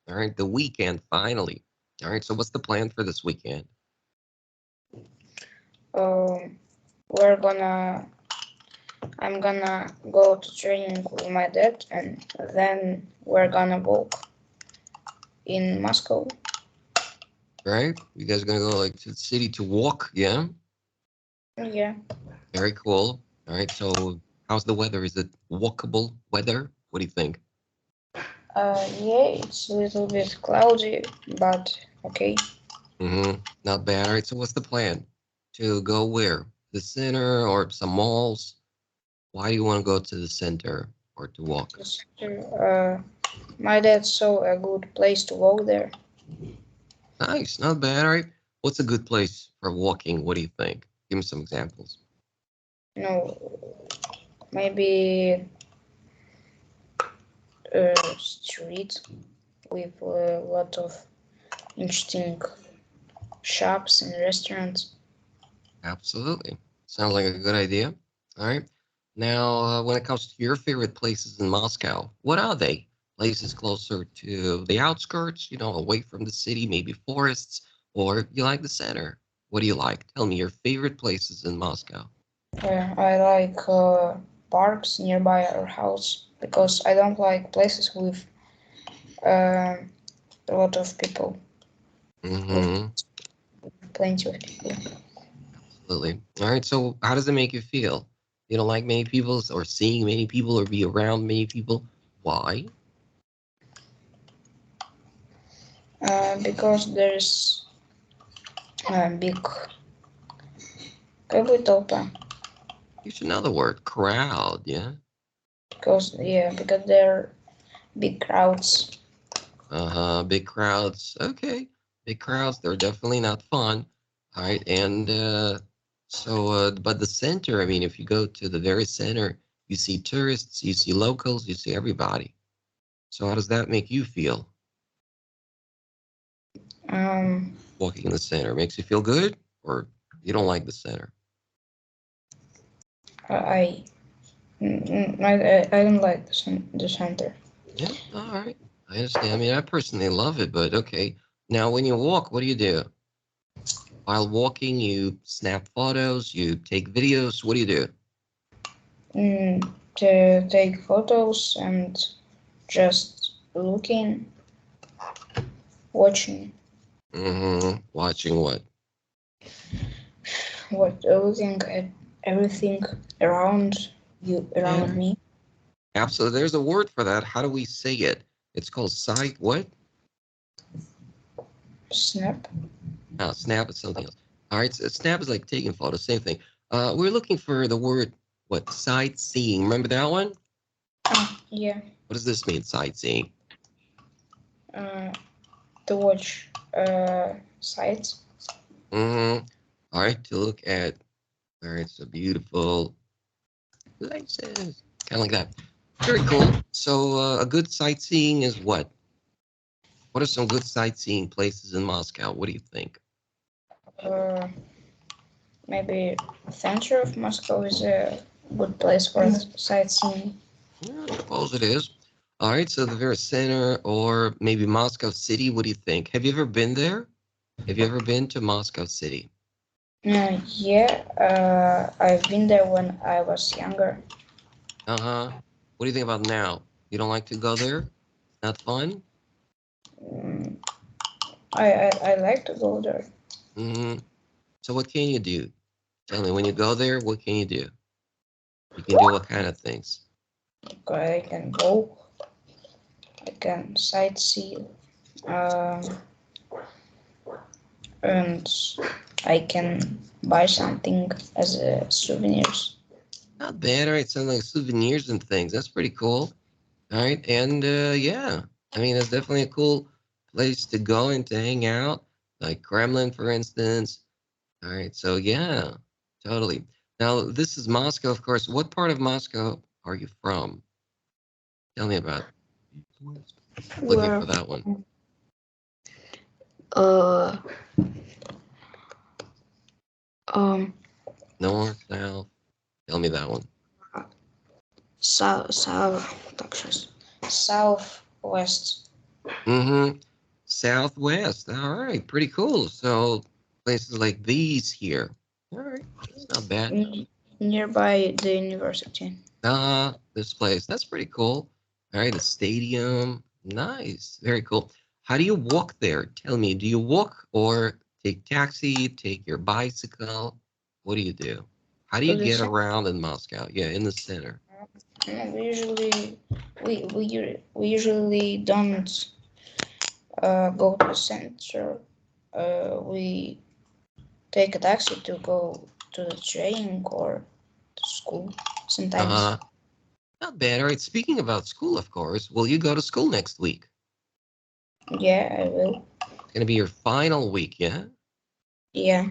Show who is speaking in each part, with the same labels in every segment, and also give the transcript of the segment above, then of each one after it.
Speaker 1: All right, the weekend finally. All right, so what's the plan for this weekend?
Speaker 2: Um, we're gonna. I'm gonna go to training with my dad, and then we're gonna walk in Moscow.
Speaker 1: All right, you guys are gonna go like to the city to walk, yeah?
Speaker 2: Yeah.
Speaker 1: Very cool. All right, so how's the weather? Is it walkable weather? What do you think?
Speaker 2: Yeah, it's a little bit cloudy, but okay.
Speaker 1: Not bad. All right, so what's the plan? To go where? The center or some malls? Why do you want to go to the center or to walk?
Speaker 2: My dad saw a good place to walk there.
Speaker 1: Nice, not bad. All right. What's a good place for walking? What do you think? Give me some examples.
Speaker 2: No, maybe a street with a lot of interesting shops and restaurants.
Speaker 1: Absolutely. Sounds like a good idea. All right. Now, when it comes to your favorite places in Moscow, what are they? Places closer to the outskirts, away from the city, maybe forests, or you like the center? What do you like? Tell me your favorite places in Moscow.
Speaker 2: I like parks nearby our house because I don't like places with uh, a lot of people, with
Speaker 1: Mm-hmm.
Speaker 2: plenty of people.
Speaker 1: Absolutely. All right. So, how does it make you feel? You don't like many people or seeing many people or be around many people? Why?
Speaker 2: Because there's a big как будет толпа?
Speaker 1: You should know the word crowd. Yeah.
Speaker 2: Because there are big crowds.
Speaker 1: Uh-huh. Big crowds. Okay. Big crowds, they're definitely not fun. All right. And but the center, I mean, if you go to the very center, you see tourists, you see locals, you see everybody. So how does that make you feel
Speaker 2: Um,
Speaker 1: walking in the center? Makes you feel good or you don't like the center?
Speaker 2: I I don't like the center.
Speaker 1: Yeah. All right. I understand. I mean, I personally love it, but okay. Now, when you walk, what do you do? While walking, you snap photos, you take videos. What do you do?
Speaker 2: To take photos and just looking, watching,
Speaker 1: Watching what?
Speaker 2: looking at everything around you, around
Speaker 1: Yeah.
Speaker 2: me.
Speaker 1: Absolutely. There's a word for that. How do we say it? It's called sight. What?
Speaker 2: Snap.
Speaker 1: Snap is something else. All right. So snap is like taking photos. Same thing. We're looking for the word what? Sightseeing. Remember that one?
Speaker 2: Yeah.
Speaker 1: What does this mean? Sightseeing.
Speaker 2: Uh, to watch sites.
Speaker 1: All right. To look at. All right. So beautiful places. Kind of like that. Very cool. So a good sightseeing is what? What are some good sightseeing places in Moscow? What do you think?
Speaker 2: Uh, Maybe center of Moscow is a good place for sightseeing.
Speaker 1: Yeah, I suppose it is. All right, so the very center or maybe Moscow City. What do you think? Have you ever been there? Have you ever been to Moscow City?
Speaker 2: I've been there when I was younger.
Speaker 1: Uh-huh. What do you think about now? You don't like to go there? Not fun?
Speaker 2: Mm, I like to go there.
Speaker 1: Mm-hmm. So what can you do? Tell me, when you go there, what can you do? You can do what kind of things?
Speaker 2: I can walk, I can sightsee, um, and I can buy something as souvenirs.
Speaker 1: Not bad. All right, sounds like souvenirs and things. That's pretty cool. All right, and yeah, I mean that's definitely a cool place to go and to hang out, like Kremlin, for instance. All right, so yeah, totally. Now this is Moscow, of course. What part of Moscow are you from? Tell me about. Looking
Speaker 2: Where?
Speaker 1: for that one.
Speaker 2: Uh, um,
Speaker 1: North, south. Tell me that one.
Speaker 2: south, south, так, сейчас. Southwest.
Speaker 1: Mm-hmm. Southwest. All right, pretty cool. So places like these here. All right, that's not bad.
Speaker 2: Nearby the university.
Speaker 1: This place. That's pretty cool. All right, the stadium. Nice. Very cool. How do you walk there? Tell me, do you walk or take taxi, take your bicycle? What do you do? How do you
Speaker 2: To the
Speaker 1: get
Speaker 2: center.
Speaker 1: around in Moscow? Yeah, in the center.
Speaker 2: No, we usually don't go to the center. We take a taxi to go to the training or to school sometimes.
Speaker 1: Uh, Not bad. All right. Speaking about school, of course, will you go to school next week?
Speaker 2: Yeah, I will.
Speaker 1: It's gonna be your final week, yeah?
Speaker 2: Yeah.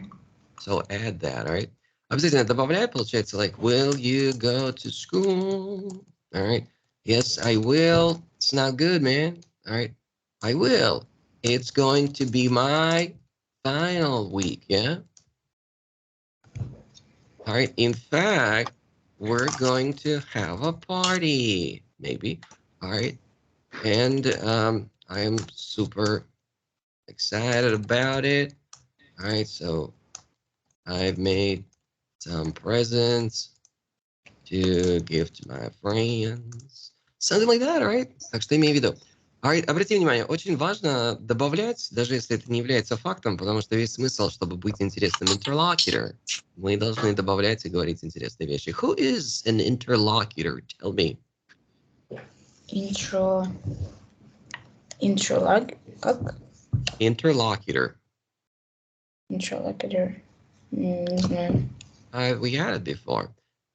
Speaker 1: So add that, all right? Обязательно добавляй, получается, like, will you go to school? All right. Yes, I will. It's not good, man. All right. I will. It's going to be my final week, yeah? All right. In fact, we're going to have a party, maybe. All right. And I am super excited about it. All right. So I've made some presents to give to my friends. Something like that, right? Так что имей в виду. Alright, обрати внимание, очень важно добавлять, даже если это не является фактом, потому что весь смысл, чтобы быть интересным interlocutor, мы должны добавлять и говорить интересные вещи. Who is an interlocutor? Tell me.
Speaker 2: Как?
Speaker 1: Interlocutor.
Speaker 2: Interlocutor. Не знаю.
Speaker 1: We had it before.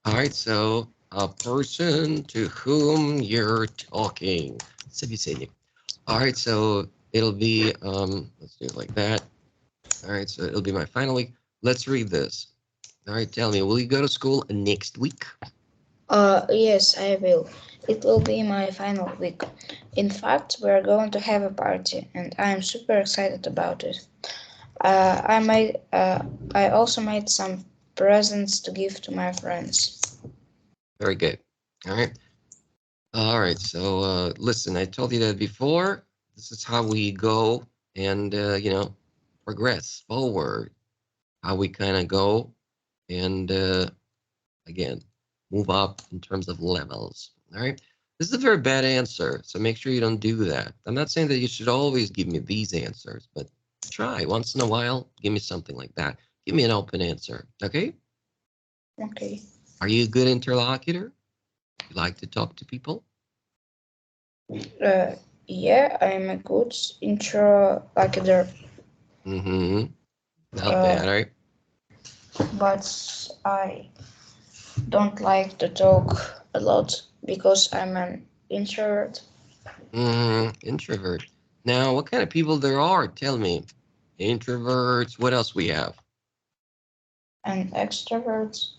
Speaker 1: All right, so a person to whom you're talking. Собеседник. All right, so it'll be, let's do it like that. All right, so it'll be my final week. Let's read this. All right, tell me, will you go to school next week?
Speaker 2: Yes, I will. It will be my final week. In fact, we're going to have a party, and I am super excited about it. I also made some presents to give to my friends.
Speaker 1: Very good. All right. All right, so listen, I told you that before. This is how we go and, progress forward. How we kind of go and, again, move up in terms of levels. All right. This is a very bad answer, so make sure you don't do that. I'm not saying that you should always give me these answers, but try once in a while, give me something like that. Give me an open answer, okay?
Speaker 2: Okay.
Speaker 1: Are you a good interlocutor? You like to talk to people?
Speaker 2: Yeah, I'm a good interlocutor.
Speaker 1: Mm-hmm. Not bad, all right?
Speaker 2: But I don't like to talk a lot because I'm an introvert.
Speaker 1: Introvert. Now, what kind of people there are? Tell me. Introverts. What else we have?
Speaker 2: And extroverts.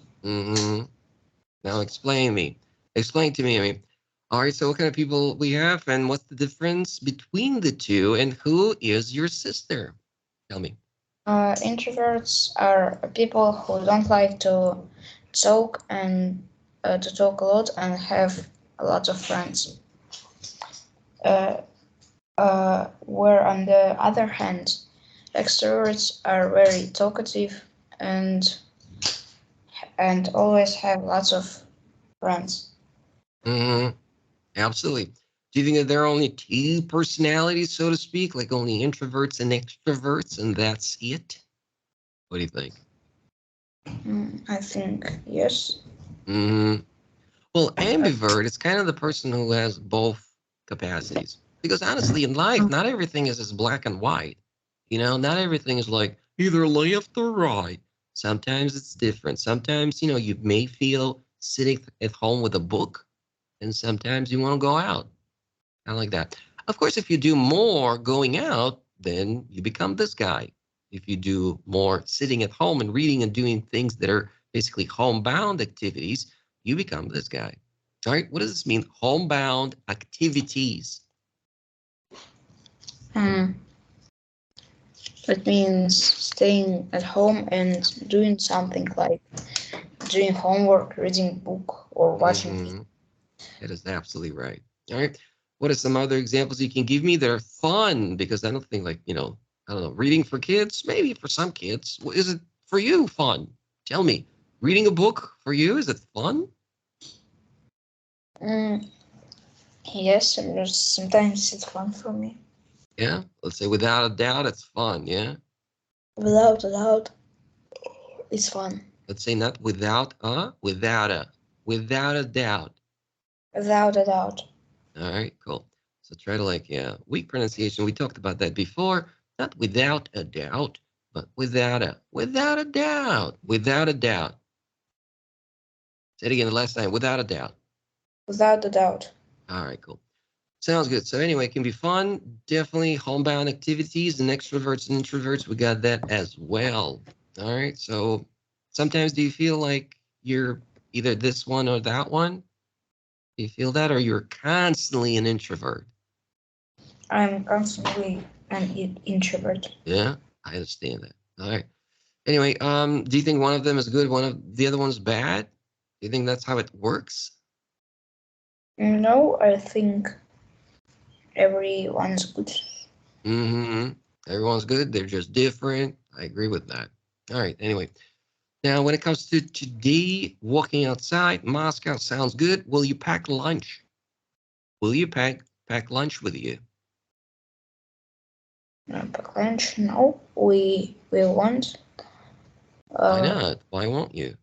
Speaker 1: Now explain me. Explain to me. I mean, all right. So, what kind of people we have, and what's the difference between the two, and who is your sister? Tell me.
Speaker 2: Introverts are people who don't like to talk and to talk a lot and have a lot of friends. Where on the other hand, extroverts are very talkative and always have lots of friends.
Speaker 1: Absolutely. Do you think that there are only two personalities, so to speak, like only introverts and extroverts, and that's it? What do you think?
Speaker 2: I think yes.
Speaker 1: Well, ambivert is kind of the person who has both capacities. Because honestly, in life, not everything is as black and white. Not everything is like either left or right. Sometimes it's different. Sometimes, you may feel sitting at home with a book, and sometimes you want to go out. Kind of like that. Of course, if you do more going out, then you become this guy. If you do more sitting at home and reading and doing things that are basically homebound activities, you become this guy. All right. What does this mean? Homebound activities.
Speaker 2: It means staying at home and doing something like doing homework, reading book, or watching.
Speaker 1: That is absolutely right. All right. What are some other examples you can give me that are fun? Because I don't think like, I don't know, reading for kids, maybe for some kids. Is it for you fun? Tell me, reading a book for you, is it fun?
Speaker 2: Yes, sometimes it's fun for me.
Speaker 1: Yeah, let's say without a doubt, it's fun, yeah?
Speaker 2: Without a doubt, it's fun.
Speaker 1: Let's say not without a, without a doubt.
Speaker 2: Without a doubt.
Speaker 1: All right, cool. So try to like, weak pronunciation. We talked about that before. Not without a doubt, but without a doubt, without a doubt. Say it again the last time, without a doubt.
Speaker 2: Without a doubt.
Speaker 1: All right, cool. Sounds good. So anyway, it can be fun. Definitely homebound activities and extroverts and introverts. We got that as well. All right. So sometimes do you feel like you're either this one or that one? Do you feel that, or you're constantly an introvert?
Speaker 2: I'm constantly an introvert.
Speaker 1: Yeah, I understand that. All right. Anyway, do you think one of them is good, one of the other one's bad? Do you think that's how it works?
Speaker 2: No, I think everyone's good.
Speaker 1: Mm-hmm. Everyone's good. They're just different. I agree with that. All right. Anyway, now when it comes to today, walking outside, Moscow sounds good. Will you pack lunch? Will you pack lunch with you?
Speaker 2: Pack lunch? No, we won't.
Speaker 1: Why not? Why won't you?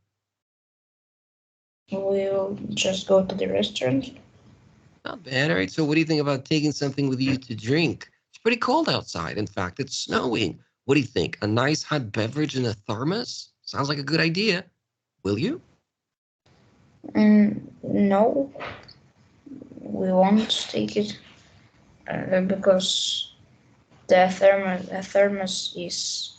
Speaker 2: We'll just go to the restaurant.
Speaker 1: Not bad. All right. So what do you think about taking something with you to drink? It's pretty cold outside. In fact, it's snowing. What do you think? A nice hot beverage in a thermos? Sounds like a good idea. Will you?
Speaker 2: No, we won't take it because the thermos is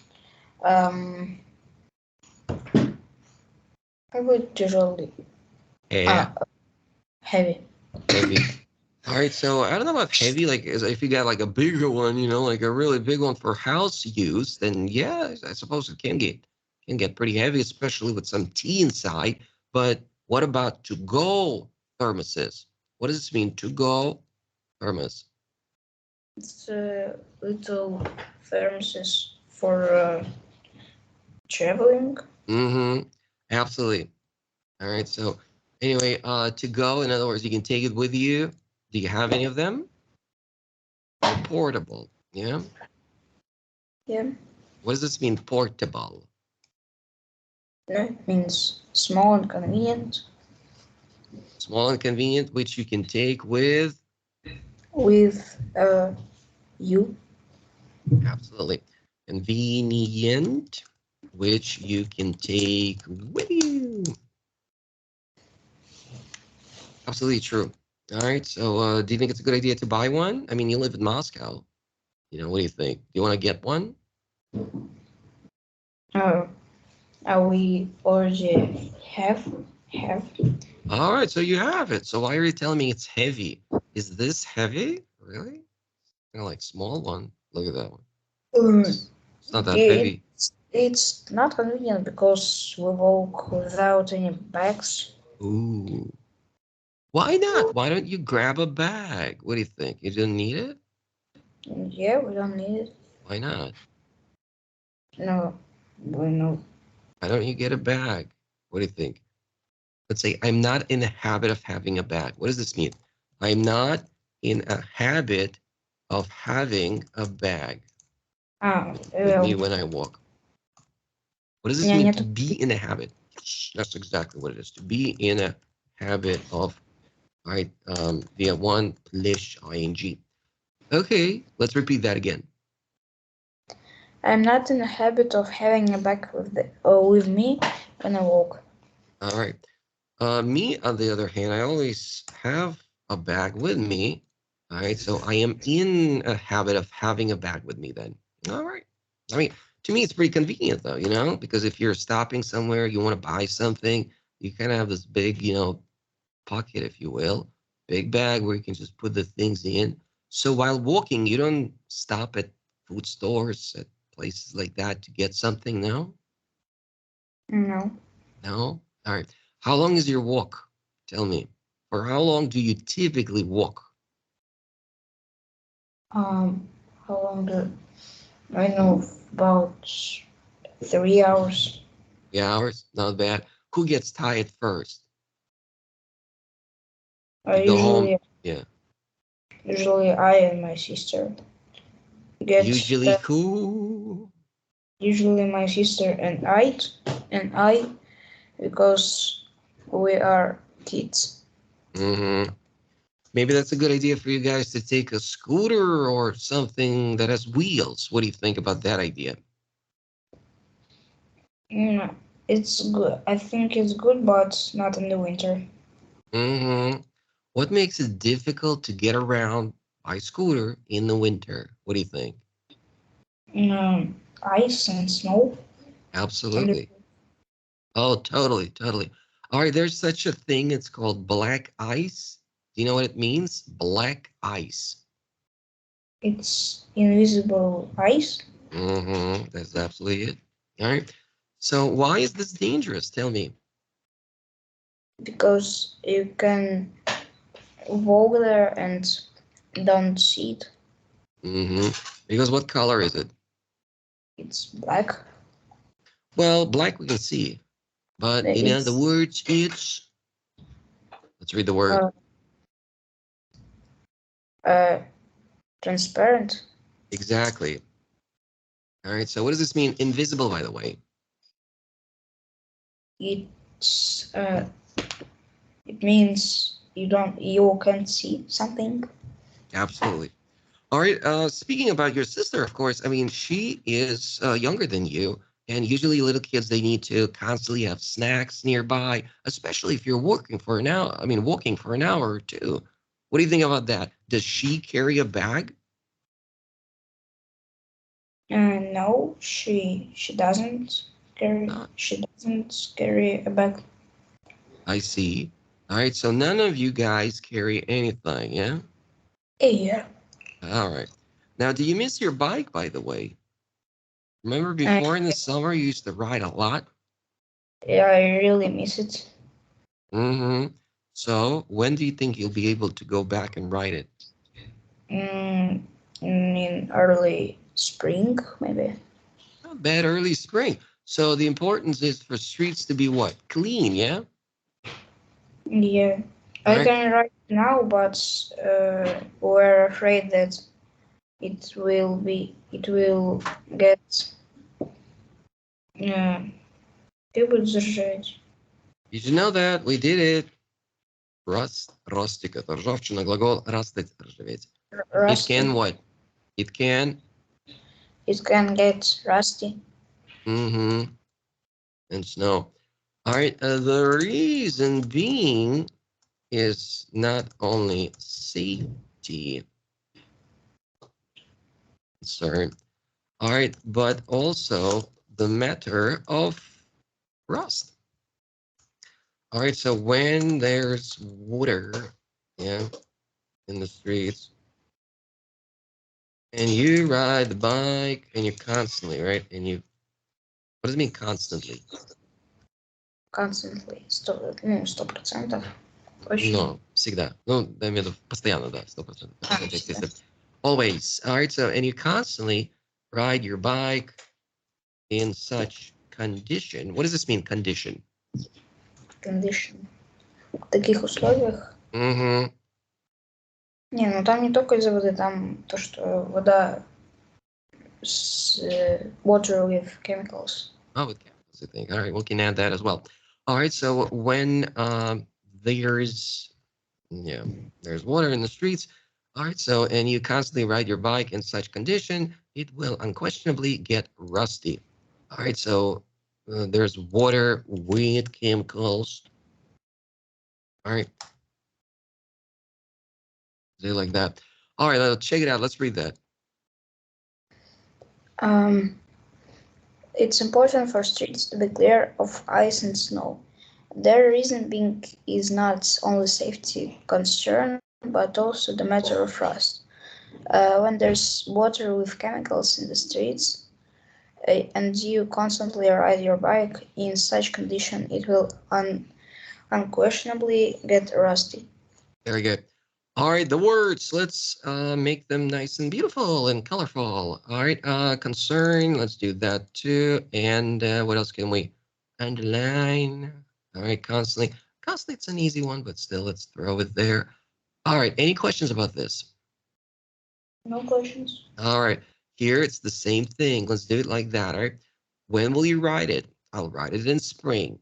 Speaker 2: I would usually
Speaker 1: Yeah.
Speaker 2: heavy.
Speaker 1: Heavy. All right. So I don't know about heavy. Like if you got like a bigger one, like a really big one for house use, then yeah, I suppose it can get pretty heavy, especially with some tea inside. But what about to go thermoses? What does this mean? To go thermos.
Speaker 2: It's little thermoses for traveling.
Speaker 1: Mm-hmm. Absolutely. All right. So anyway, to go, in other words, you can take it with you. Do you have any of them? They're portable. Yeah.
Speaker 2: Yeah,
Speaker 1: What does this mean, portable?
Speaker 2: no, it means small and convenient.
Speaker 1: Small and convenient, which you can take with.
Speaker 2: With you.
Speaker 1: Absolutely. Convenient, which you can take with you. Absolutely true. All right. So do you think it's a good idea to buy one? I mean, you live in Moscow. What do you think? Do you want to get one?
Speaker 2: Uh, we already have.
Speaker 1: All right. So you have it. So why are you telling me it's heavy? Is this heavy? Really? Kind of like small one. Look at that one. It's not that heavy.
Speaker 2: It's not convenient because we walk without any bags.
Speaker 1: Ooh. Why not? Why don't you grab a bag? What do you think? You didn't need it?
Speaker 2: Yeah, we don't need it.
Speaker 1: Why not?
Speaker 2: No, we know.
Speaker 1: Why don't you get a bag? What do you think? Let's say, I'm not in the habit of having a bag. What does this mean? I'm not in a habit of having a bag with me when I walk. What does this mean to be in a habit? That's exactly what it is. To be in a habit of, right? Via one plus ing. Okay, let's repeat that again.
Speaker 2: I'm not in the habit of having a bag with me when I walk.
Speaker 1: All right. Me, on the other hand, I always have a bag with me. All right. So I am in a habit of having a bag with me then. All right. I mean, to me, it's pretty convenient though, because if you're stopping somewhere, you want to buy something, you kind of have this big, pocket, if you will, big bag where you can just put the things in. So while walking, you don't stop at food stores, at places like that to get something, no?
Speaker 2: No.
Speaker 1: No? All right. How long is your walk? Tell me. For how long do you typically walk?
Speaker 2: How long do I know? About 3 hours.
Speaker 1: 3 hours, not bad. Who gets tired first?
Speaker 2: I
Speaker 1: You go home.
Speaker 2: usually,
Speaker 1: Yeah.
Speaker 2: usually I and my sister get
Speaker 1: Usually
Speaker 2: that.
Speaker 1: who?
Speaker 2: Usually my sister and I, because we are kids.
Speaker 1: Mm-hmm. Maybe that's a good idea for you guys to take a scooter or something that has wheels. What do you think about that idea?
Speaker 2: It's good. I think it's good, but not in the winter.
Speaker 1: Mm-hmm. What makes it difficult to get around by scooter in the winter? What do you think?
Speaker 2: Ice and snow. And
Speaker 1: Absolutely. Oh, totally, totally. All right, there's such a thing. It's called black ice. Do you know what it means? Black ice.
Speaker 2: it's invisible ice
Speaker 1: Mm-hmm. That's absolutely it. All right. So why is this dangerous? Tell me.
Speaker 2: because you can walk there and don't see it.
Speaker 1: Mm-hmm. Because what color is it?
Speaker 2: It's black.
Speaker 1: Well, black we can see, but in other
Speaker 2: It's
Speaker 1: words, it's. Let's read the word.
Speaker 2: uh, uh, transparent.
Speaker 1: Exactly. All right. So what does this mean? Invisible, by the way.
Speaker 2: It's it means you can't see something.
Speaker 1: Absolutely. All right. Speaking about your sister, of course, I mean, she is younger than you. And usually little kids, they need to constantly have snacks nearby, especially if you're working for an hour. I mean, walking for an hour or two. What do you think about that? Does she carry a bag?
Speaker 2: No, she doesn't carry.
Speaker 1: Uh,
Speaker 2: She doesn't carry a bag.
Speaker 1: I see. All right. So none of you guys carry anything, yeah?
Speaker 2: Yeah.
Speaker 1: All right. Now, do you miss your bike, by the way? Remember
Speaker 2: I,
Speaker 1: before in the summer, you used to ride a lot?
Speaker 2: I really miss it.
Speaker 1: Mm-hmm. So when do you think you'll be able to go back and ride it?
Speaker 2: Mm, in early spring, maybe.
Speaker 1: Not bad, early spring. So the importance is for streets to be what? Clean, yeah?
Speaker 2: Yeah,
Speaker 1: All
Speaker 2: I
Speaker 1: right.
Speaker 2: can write now, but we're afraid that it will get uh, people заржать.
Speaker 1: You should know that. We did it. Ростик. Это ржавчина, глагол растать, ржаветь. It can
Speaker 2: Rusty.
Speaker 1: what? It can.
Speaker 2: It can get rusty.
Speaker 1: Mm-hmm. And snow. All right. The reason being is not only safety concern, all right, but also the matter of rust. All right, so when there's water, yeah, in the streets, and you ride the bike and you constantly, right? And you, what does it mean constantly?
Speaker 2: Constantly. 100%. Очень.
Speaker 1: No, всегда. Ну, я имею в виду постоянно, да, 100%. В этом контексте,
Speaker 2: Всегда.
Speaker 1: если always. All right, so, and you constantly ride your bike in such condition. What does this mean, condition?
Speaker 2: Condition. В таких условиях.
Speaker 1: Mm-hmm.
Speaker 2: Не, ну там не только из-за воды, там то, что вода с water with chemicals.
Speaker 1: Oh, with chemicals, I think. All right, we can add that as well. All right, so when there's yeah, there's water in the streets. All right, so and you constantly ride your bike in such condition, it will unquestionably get rusty. All right, so there's water with chemicals. All right, do like that. All right, let's check it out. Let's read that.
Speaker 2: Um, it's important for streets to be clear of ice and snow. Their reason being is not only safety concern, but also the matter of trust. When there's water with chemicals in the streets, and you constantly ride your bike in such condition, it will unquestionably get rusty.
Speaker 1: Very good. All right, the words, let's make them nice and beautiful and colorful. All right, concern, let's do that too. And what else can we underline? All right, constantly. Constantly, it's an easy one, but still, let's throw it there. All right, any questions about this?
Speaker 2: No questions.
Speaker 1: All right, here it's the same thing. Let's do it like that, all right? When will you write it? I'll write it in spring.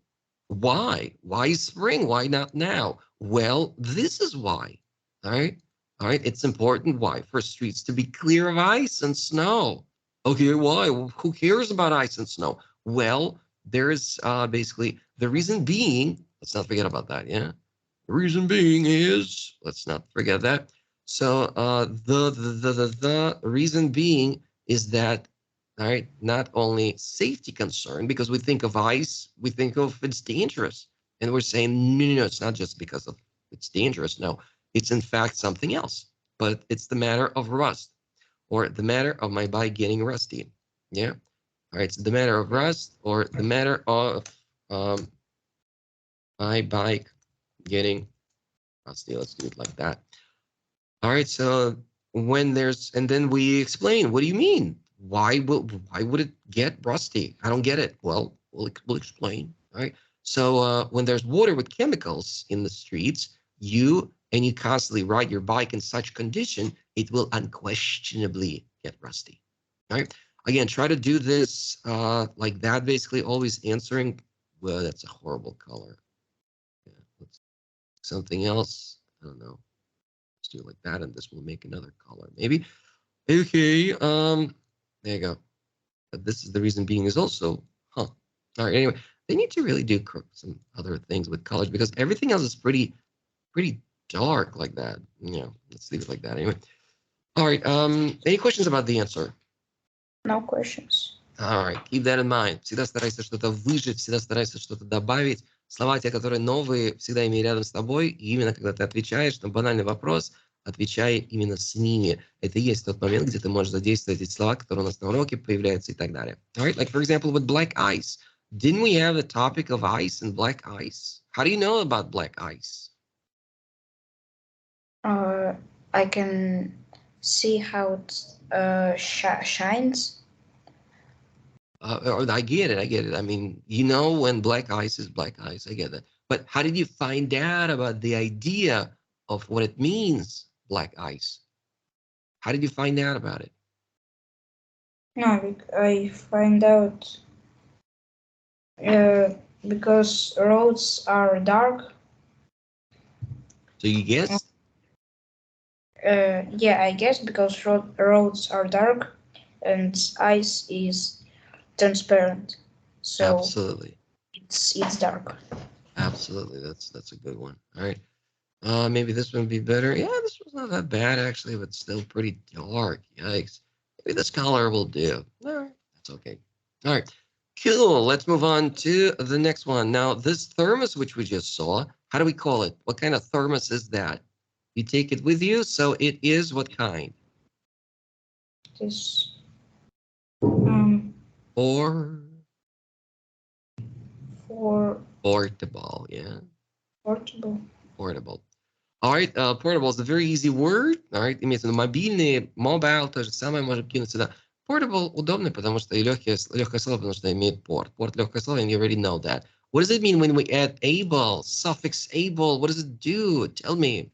Speaker 1: Why? Why spring? Why not now? Well, this is why, all right? All right, it's important. Why? For streets to be clear of ice and snow. Okay, why? Well, who cares about ice and snow? Well, there's basically the reason being, let's not forget about that, yeah? The reason being is, let's not forget that. So the reason being is that, all right, not only safety concern, because we think of ice, we think of it's dangerous. And we're saying, no, no, no, it's not just because of it's dangerous. No, it's in fact something else. But it's the matter of rust, or the matter of my bike getting rusty. Yeah. All right. So the matter of rust, or the matter of my bike getting rusty. Let's do it like that. All right. So when there's, and then we explain, what do you mean? Why would it get rusty? I don't get it. Well, we'll explain. All right. So when there's water with chemicals in the streets, you constantly ride your bike in such condition, it will unquestionably get rusty. All right. Again, try to do this like that, basically always answering. Well, that's a horrible color. Yeah, let's something else. I don't know. Let's do it like that, and this will make another color, maybe. Okay, there you go. But this is the reason being is also, huh. All right, anyway, they need to really do some other things with colors because everything else is pretty dark like that. Yeah, let's leave it like that anyway. All right, any questions about the answer?
Speaker 2: No questions.
Speaker 1: All right, keep that in mind. Всегда старайся что-то выжить, всегда старайся что-то добавить. Слова те, которые новые, всегда имей рядом с тобой. И именно когда ты отвечаешь на банальный вопрос, отвечай именно с ними. Это и есть тот момент, где ты можешь задействовать эти слова, которые у нас на уроке появляются и так далее. All right, like for example, with black ice. Didn't we have a topic of ice and black ice? How do you know about black ice?
Speaker 2: I can see how it shines.
Speaker 1: I get it. I mean, you know when black ice is black ice. I get that. But how did you find out about the idea of what it means, black ice? How did you find out about it?
Speaker 2: No, I find out because roads are dark.
Speaker 1: So you guessed?
Speaker 2: Yeah, I guess because roads are dark and ice is transparent, so
Speaker 1: Absolutely.
Speaker 2: it's dark.
Speaker 1: Absolutely. That's a good one. All right. Maybe this one would be better. Yeah, this one's not that bad actually, but still pretty dark. Yikes. Maybe this color will do. All right, that's okay. All right, cool. Let's move on to the next one. Now, this thermos, which we just saw, how do we call it? What kind of thermos is that? You take it with you, so it is what kind?
Speaker 2: This
Speaker 1: Or
Speaker 2: for
Speaker 1: portable, yeah.
Speaker 2: portable.
Speaker 1: Portable. All right, portable is a very easy word. All right, имеется в виду мобильный, mobile, то же самое, можем кинуть сюда. Portable удобно, потому что и легкое слово, потому что имеет порт. Порт легкое слово, and you already know that. What does it mean when we add able, suffix able? What does it do? Tell me.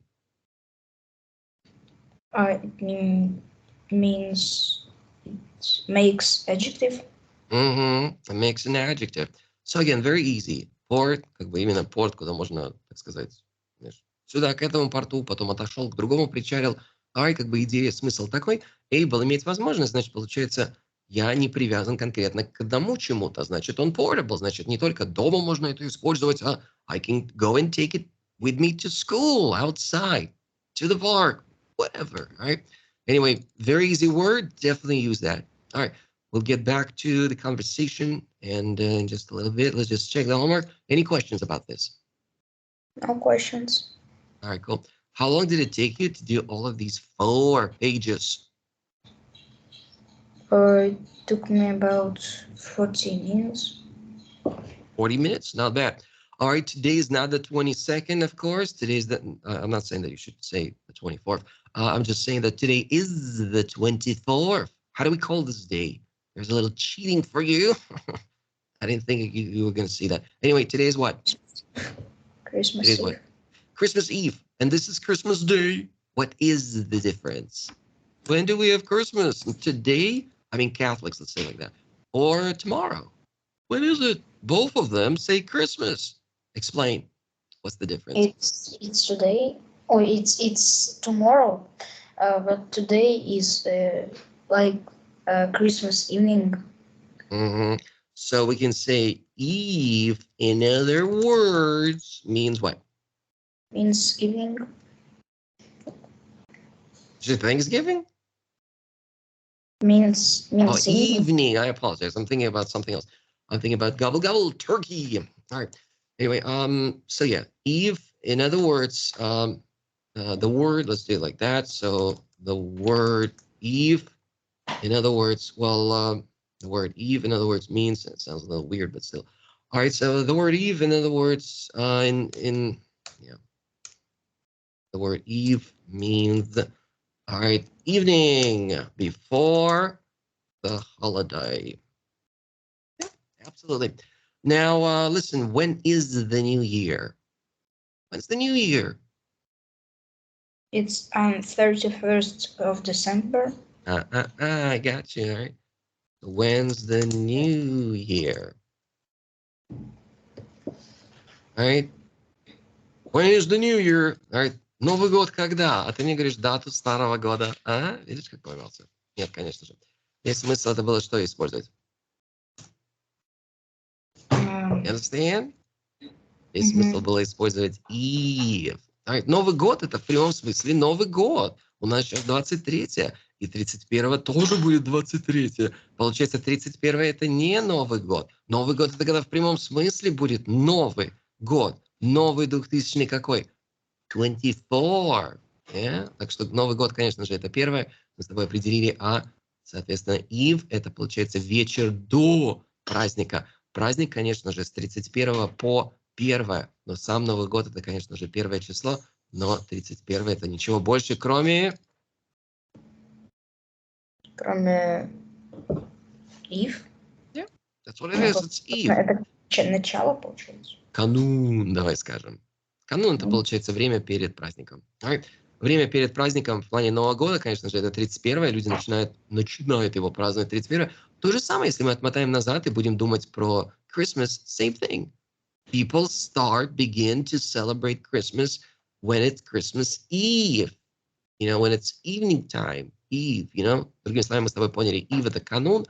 Speaker 2: It means it makes adjective.
Speaker 1: It makes an adjective. So again, very easy. Port, как бы именно порт, куда можно, так сказать, сюда, к этому порту, потом отошел к другому, причалил. Как бы идея, смысл такой. Able иметь возможность, значит, получается, я не привязан конкретно к одному чему-то. Значит, он portable, значит, не только дома можно это использовать, а I can go and take it with me to school, outside, to the park, whatever, right? Anyway, very easy word, definitely use that. All right, we'll get back to the conversation and in just a little bit, let's just check the homework. Any questions about this?
Speaker 2: No questions.
Speaker 1: All right, cool. How long did it take you to do all of these 4 pages?
Speaker 2: It took me about 40 minutes.
Speaker 1: 40 minutes, not bad. All right, today is not the 22nd, of course. Today's the, I'm not saying that you should say the 24th. I'm just saying that today is the 24th. How do we call this day? There's a little cheating for you. I didn't think you were going to see that. Anyway, today is what?
Speaker 2: Christmas
Speaker 1: Today's
Speaker 2: Eve.
Speaker 1: what? Christmas Eve. And this is Christmas Day. What is the difference? When do we have Christmas? Today? I mean, Catholics, let's say like that. Or tomorrow? When is it? Both of them say Christmas. Explain. What's the difference?
Speaker 2: It's today, or it's tomorrow. But today is like Christmas evening.
Speaker 1: Mm-hmm. So we can say Eve, in other words, means what?
Speaker 2: Means evening.
Speaker 1: Is it Thanksgiving?
Speaker 2: Means
Speaker 1: Oh,
Speaker 2: evening.
Speaker 1: evening. I apologize. I'm thinking about something else. I'm thinking about gobble gobble turkey. All right. Anyway, so yeah, Eve. In other words, the word. Let's do it like that. So the word Eve. In other words, well, the word Eve. In other words, means. It sounds a little weird, but still. All right. So the word Eve. In other words, the word Eve means. All right, evening before the holiday. Yeah, absolutely. Now, listen, when is the new year? When's the new year?
Speaker 2: It's on 31st of December.
Speaker 1: I got you. All right. When's the new year? All right. When is the new year? All right. Новый год когда? А ты мне говоришь дату старого года. А? Видишь, как поймался? Нет, конечно же. Есть смысл это было что использовать? You understand? Есть смысл было использовать Eve. Right. Новый год — это в прямом смысле Новый год. У нас сейчас 23-е, и 31-го тоже будет 23-е. Получается, 31-е — это не Новый год. Новый год — это когда в прямом смысле будет Новый год. Новый 2000-й какой? 24. Yeah? Так что Новый год, конечно же, это первое. Мы с тобой определили, а, соответственно, Eve — это, получается, вечер до праздника. Праздник, конечно же, с 31 по 1. Но сам Новый год — это, конечно же, 1 число. Но 31 — это ничего больше, кроме...
Speaker 2: Кроме Eve.
Speaker 1: Yeah, that's what it is. It's Eve.
Speaker 2: Это начало, получается.
Speaker 1: Канун, давай скажем. Канун — это, получается, время перед праздником. Right? Время перед праздником в плане Нового года, конечно же, это 31-е. Люди начинают его праздновать 31-е. То же самое, если мы отмотаем назад и будем думать про Christmas, same thing. People begin to celebrate Christmas when it's Christmas Eve. You know, when it's evening time, Eve, you know. Другими словами, мы с тобой поняли, Eve — это канун.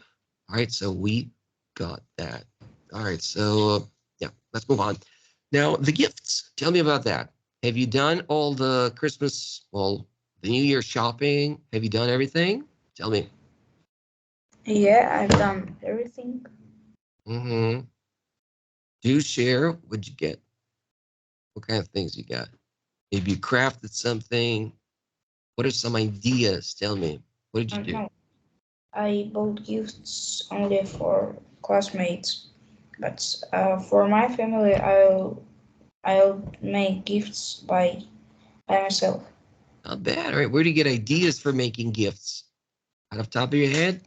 Speaker 1: All right, so we got that. All right, so yeah, let's move on. Now, the gifts. Tell me about that. Have you done all the Christmas, well, the New Year shopping? Have you done everything? Tell me.
Speaker 2: Yeah, I've done everything.
Speaker 1: Mm-hmm. Do share. What'd you get? What kind of things you got? Maybe you crafted something. What are some ideas? Tell me. What did you do?
Speaker 2: I bought gifts only for classmates, but for my family, I'll make gifts by myself.
Speaker 1: Not bad. All right. Where do you get ideas for making gifts? Out of the top of your head?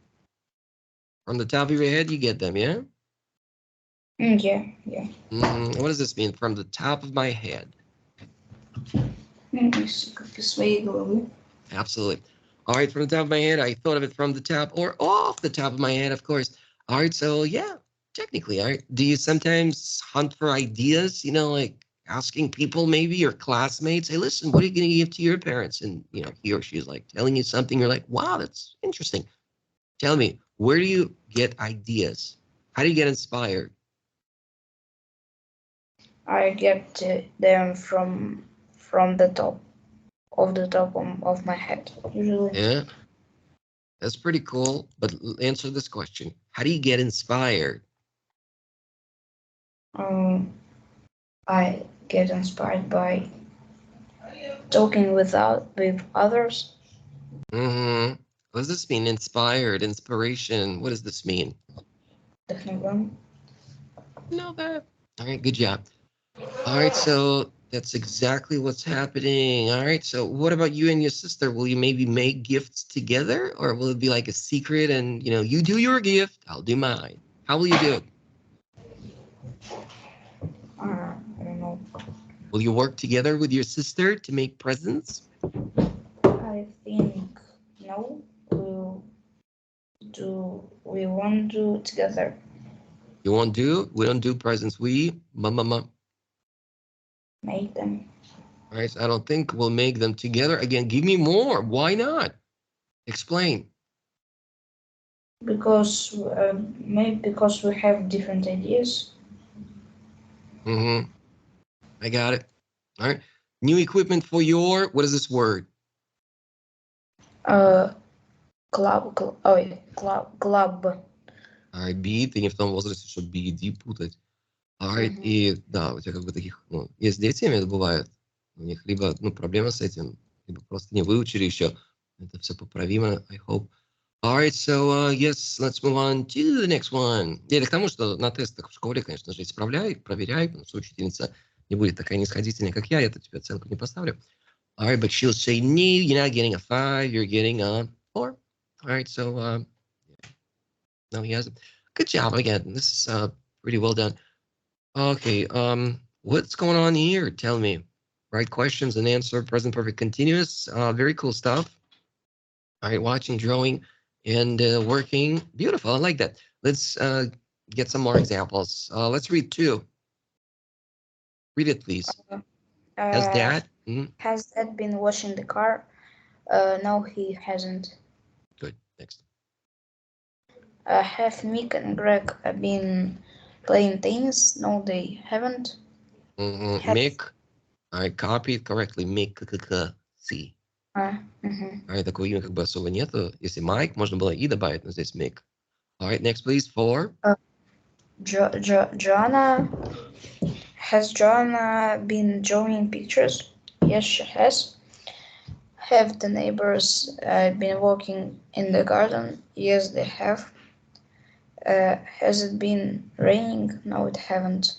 Speaker 1: From the top of your head, you get them, yeah?
Speaker 2: Yeah.
Speaker 1: What does this mean? From the top of my head. Absolutely. All right, from the top of my head, I thought of it from the top or off the top of my head, of course. All right, so yeah, technically, all right. Do you sometimes hunt for ideas, you know, like asking people, maybe your classmates, hey, listen, what are you going to give to your parents? And, you know, he or she is like telling you something. You're like, wow, that's interesting. Tell me, where do you get ideas? How do you get inspired?
Speaker 2: I get them from the top of my head, usually.
Speaker 1: Yeah, that's pretty cool. But answer this question. How do you get inspired?
Speaker 2: I get inspired by talking with others.
Speaker 1: What does this mean? Inspired, inspiration. What does this mean?
Speaker 2: Technical.
Speaker 1: Know that. All right, good job. All right, so that's exactly what's happening. All right, so what about you and your sister? Will you maybe make gifts together, or will it be like a secret and, you do your gift, I'll do mine? How will you do it?
Speaker 2: I don't know.
Speaker 1: Will you work together with your sister to make presents?
Speaker 2: I think no. We won't do together.
Speaker 1: You won't do? We don't do presents. We, mama.
Speaker 2: Make them
Speaker 1: All right, so I don't think we'll make them together. Again, give me more. Why not? Explain.
Speaker 2: because maybe because we have different ideas.
Speaker 1: Mm-hmm. I got it. All right. New equipment for your, what is this word?
Speaker 2: Club.
Speaker 1: All right, B, ты не в том возрасте, чтобы B и D путать. All right, и да, у тебя как бы таких, есть дети, это бывает, у них либо, проблема с этим, либо просто не выучили еще. Это все поправимо, I hope. All right, so yes, let's move on to the next one. Или к тому, что на тестах в школе, конечно же, исправляй, проверяй, потому что учительница не будет такая нисходительная, как я-то тебе оценку не поставлю. All right, but she'll say, no, you're not getting a 5, you're getting a 4. All right, so no, he hasn't. Good job again. This is pretty well done. Okay, what's going on here? Tell me. Right questions and answer, present perfect continuous. Very cool stuff. All right, watching, drawing, and working. Beautiful. I like that. Let's get some more examples. Let's read 2. Read it, please. Has Dad?
Speaker 2: Has Dad been washing the car? No, he hasn't.
Speaker 1: Good. Next.
Speaker 2: Have Mick and Greg been playing tennis? No, they haven't.
Speaker 1: Mick. I copied correctly. Mick. C. Такое имя как бы особо нету. Если Майк, можно было и добавить, но здесь Mick. All right, next please. 4.
Speaker 2: Joanna. Has Joanna been drawing pictures? Yes, she has. Have the neighbors been walking in the garden? Yes, they have. Has it been raining? No, it haven't.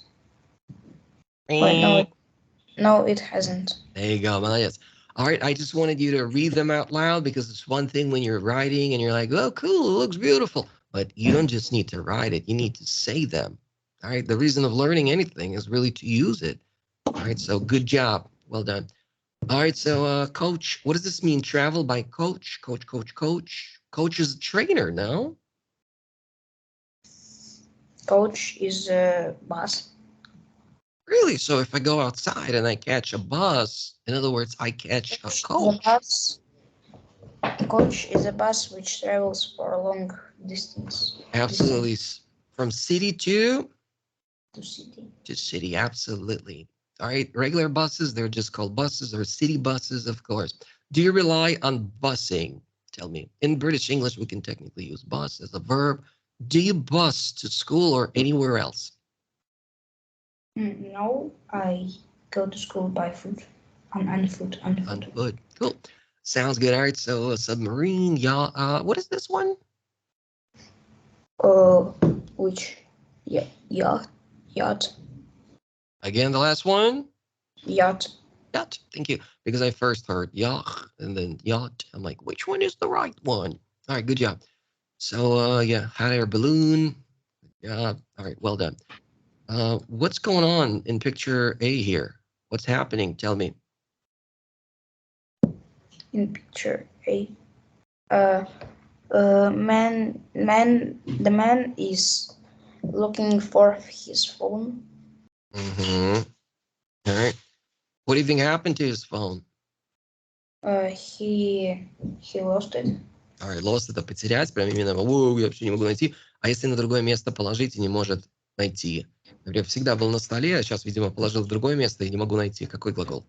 Speaker 2: Wait, no, it hasn't.
Speaker 1: There you go, молодец. All right, I just wanted you to read them out loud because it's one thing when you're writing and you're like, oh, cool, it looks beautiful. But you don't just need to write it, you need to say them. All right, the reason of learning anything is really to use it. All right, so good job. Well done. All right, so coach, what does this mean? Travel by coach? Coach. Coach is a trainer, no?
Speaker 2: Coach is a bus.
Speaker 1: Really? So if I go outside and I catch a bus, in other words, I catch a coach.
Speaker 2: Coach is a bus which travels for a long distance.
Speaker 1: Absolutely. From city to
Speaker 2: city.
Speaker 1: To city, absolutely. All right, regular buses, they're just called buses, or city buses, of course. Do you rely on busing? Tell me. In British English, we can technically use bus as a verb. Do you bus to school or anywhere else?
Speaker 2: No, I go to school by foot. On foot.
Speaker 1: On foot. Cool. Sounds good. All right, so a submarine, yacht. What is this one?
Speaker 2: Which? Yeah, yacht.
Speaker 1: Again, the last one?
Speaker 2: Yacht.
Speaker 1: Yacht. Thank you. Because I first heard yacht and then yacht. I'm like, which one is the right one? All right, good job. So, yeah, hot air balloon. Yeah, all right, well done. What's going on in picture A here? What's happening? Tell me.
Speaker 2: In picture A, the man is looking for his phone.
Speaker 1: All right. What do you think happened to his phone?
Speaker 2: He lost it.
Speaker 1: All right, lost это потерять, прям именно, я вообще не могу найти. А если на другое место положить и не может найти? Например, всегда был на столе, а сейчас, видимо, положил в другое место и не могу найти. Какой глагол?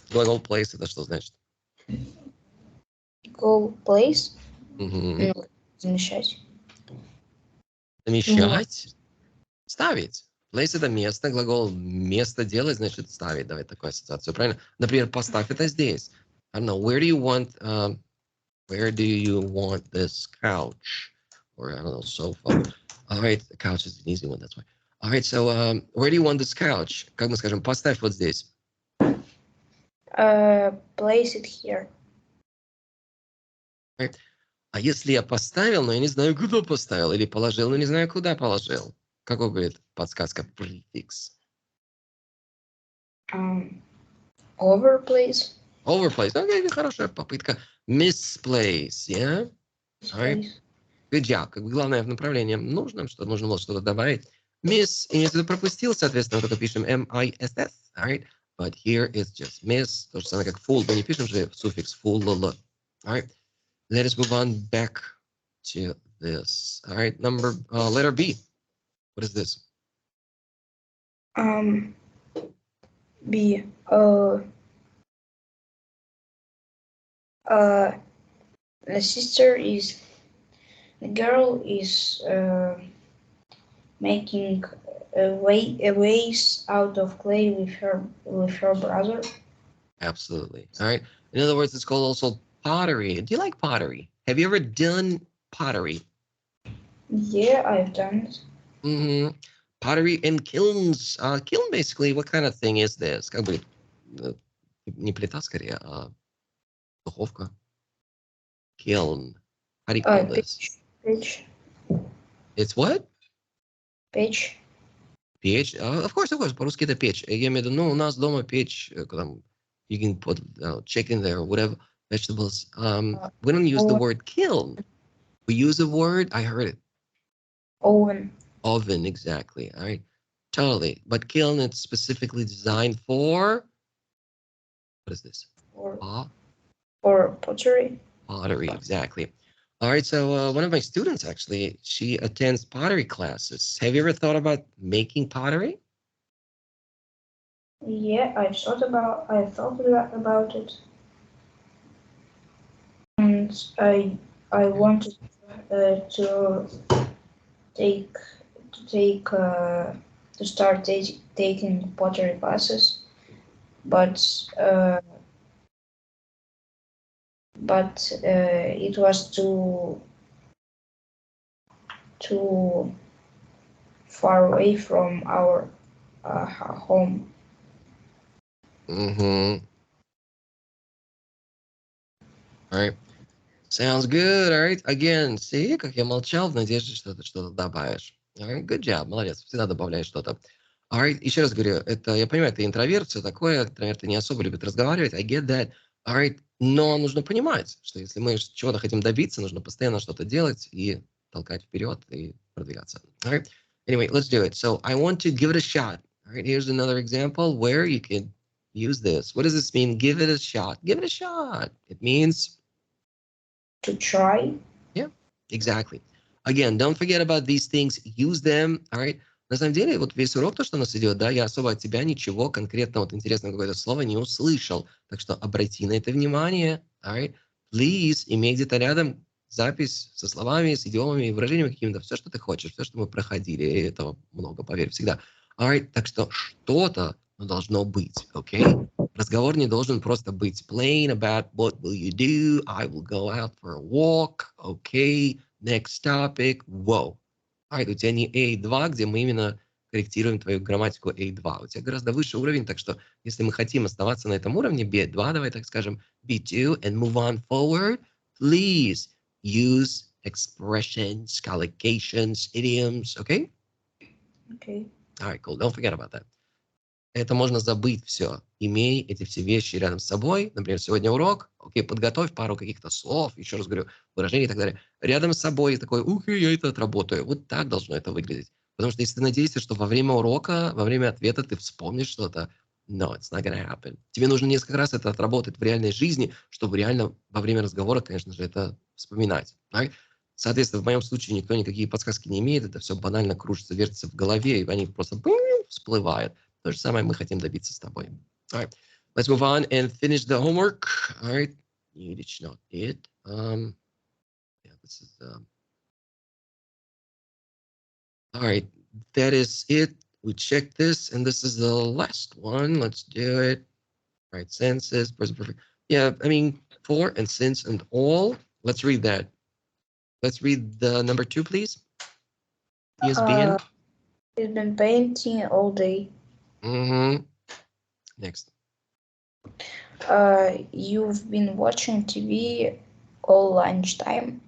Speaker 1: Глагол place это что значит?
Speaker 2: Go place? Замещать.
Speaker 1: Замещать? Ставить. Place это место, глагол место делать, значит ставить. Давай такую ассоциацию, правильно? Например, поставь это здесь. I don't know, where do you want this couch? Or I don't know, sofa. All right, the couch is an easy one, that's why. All right, so where do you want this couch? Как мы скажем, поставь вот здесь.
Speaker 2: Place it here.
Speaker 1: Right? А если я поставил, но я не знаю, куда поставил, или положил, но не знаю, куда положил? Какой будет подсказка? Префикс.
Speaker 2: Over place.
Speaker 1: Overplace. Окей, хорошая попытка. Misplace, yeah? All right. Good job. Как бы главное в направлении нужном, что нужно было что-то добавить. Miss, и если пропустил, соответственно, только пишем M-I-S-S, all right? But here it's just miss. То же самое, как full. Мы не пишем же суффикс full, all right? Let us move on back to this. All right, letter B. What is this?
Speaker 2: B. The girl is making a vase out of clay with her brother.
Speaker 1: Absolutely. All right. In other words, it's called also pottery. Do you like pottery? Have you ever done pottery?
Speaker 2: Yeah, I've done it.
Speaker 1: Mm-hmm. Pottery and kilns. Kiln, basically, what kind of thing is this? Как бы не плита, скорее, а духовка. Kiln. How do you call this?
Speaker 2: Page.
Speaker 1: It's what?
Speaker 2: Page.
Speaker 1: Печь. Of course, по-русски это печь. Я имею в виду, у нас дома печь, там, you can put chicken there, whatever, vegetables. We don't use the word kiln. We use a word, I heard it.
Speaker 2: Oven.
Speaker 1: Oven, exactly. All right. Totally. But kiln, it's specifically designed for, what is this?
Speaker 2: For pottery.
Speaker 1: Pottery, exactly. All right, so one of my students, actually, she attends pottery classes. Have you ever thought about making pottery?
Speaker 2: Yeah, I've thought about it, and I wanted to start taking pottery classes, but it was too far away from our home.
Speaker 1: Mm-hmm. All right. Sounds good. All right. Again, see, как я молчал в надежде, что ты что-то добавишь. All right. Good job. Молодец. Всегда добавляешь что-то. All right. Еще раз говорю, это, я понимаю, ты интроверт, все такое. Интроверты не особо любят разговаривать. I get that. All right. Но нужно понимать, что если мы чего-то хотим добиться, нужно постоянно что-то делать и толкать вперед и продвигаться. All right. Anyway, let's do it. So I want to give it a shot. All right. Here's another example where you can use this. What does this mean? Give it a shot. Give it a shot. It means
Speaker 2: to try.
Speaker 1: Yeah, exactly. Again, don't forget about these things. Use them. All right. На самом деле, вот весь урок, то, что у нас идет, да, я особо от тебя ничего конкретно, вот интересного какое-то слово не услышал. Так что обрати на это внимание. All right. Please, имей где-то рядом запись со словами, с идиомами, выражениями какими-то, все, что ты хочешь, все, что мы проходили. И этого много, поверь, всегда. All right. Так что что-то должно быть, окей? Okay? Разговор не должен просто быть plain about what will you do, I will go out for a walk, okay, next topic, whoa. У тебя не A2, где мы именно корректируем твою грамматику A2. У тебя гораздо выше уровень, так что если мы хотим оставаться на этом уровне, B2, давай так скажем, B2, and move on forward, please use expressions, collocations, idioms, okay?
Speaker 2: Okay.
Speaker 1: All right, cool. Don't forget about that. Это можно забыть все. Имей эти все вещи рядом с собой. Например, сегодня урок. Окей, подготовь пару каких-то слов, еще раз говорю, выражений и так далее. Рядом с собой такой, я это отработаю. Вот так должно это выглядеть. Потому что если ты надеешься, что во время урока, во время ответа ты вспомнишь что-то, no, it's not gonna happen. Тебе нужно несколько раз это отработать в реальной жизни, чтобы реально во время разговора, конечно же, это вспоминать. Right? Соответственно, в моем случае никто никакие подсказки не имеет. Это все банально кружится, вертится в голове, и они просто всплывают. То же самое мы хотим добиться с тобой. All right, let's move on and finish the homework. All right, it's not it. Yeah, this is. All right, that is it. We checked this, and this is the last one. Let's do it. All right, senses, present perfect. Yeah, I mean, for and since and all. Let's read that. Let's read the number 2, please. ESBN.
Speaker 2: He's been painting all day.
Speaker 1: Mm-hmm. Next.
Speaker 2: You've been watching TV all lunchtime.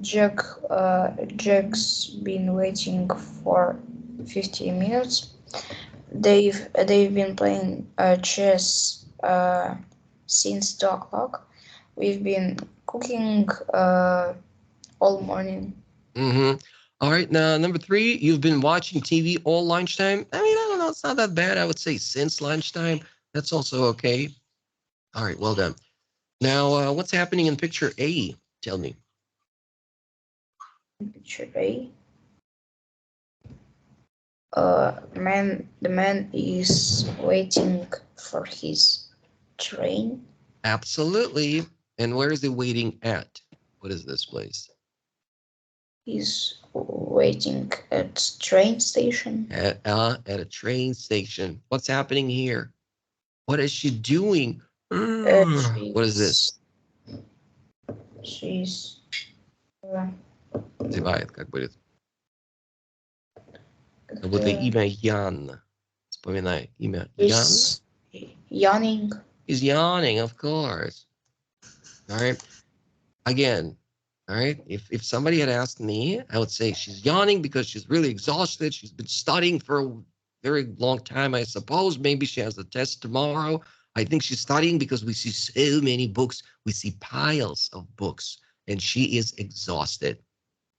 Speaker 2: Jack's been waiting for 15 minutes. They've been playing chess since 2 o'clock. We've been cooking all morning.
Speaker 1: Mm-hmm. All right, now number 3, you've been watching TV all lunchtime. I mean, I don't know, it's not that bad. I would say since lunchtime. That's also okay. All right, well done. Now, what's happening in picture A? Tell me.
Speaker 2: Picture A. The man is waiting for his train.
Speaker 1: Absolutely. And where is he waiting at? What is this place?
Speaker 2: He's waiting at train station.
Speaker 1: At a train station. What's happening here? What is she doing? What is this?
Speaker 2: She's
Speaker 1: Зевает, как будет. Как будто имя Ян. Вспоминай имя Ян.
Speaker 2: Yawning.
Speaker 1: He's yawning, of course. All right. Again, all right. If somebody had asked me, I would say she's yawning because she's really exhausted. She's been studying for a very long time, I suppose. Maybe she has a test tomorrow. I think she's studying because we see so many books. We see piles of books, and she is exhausted.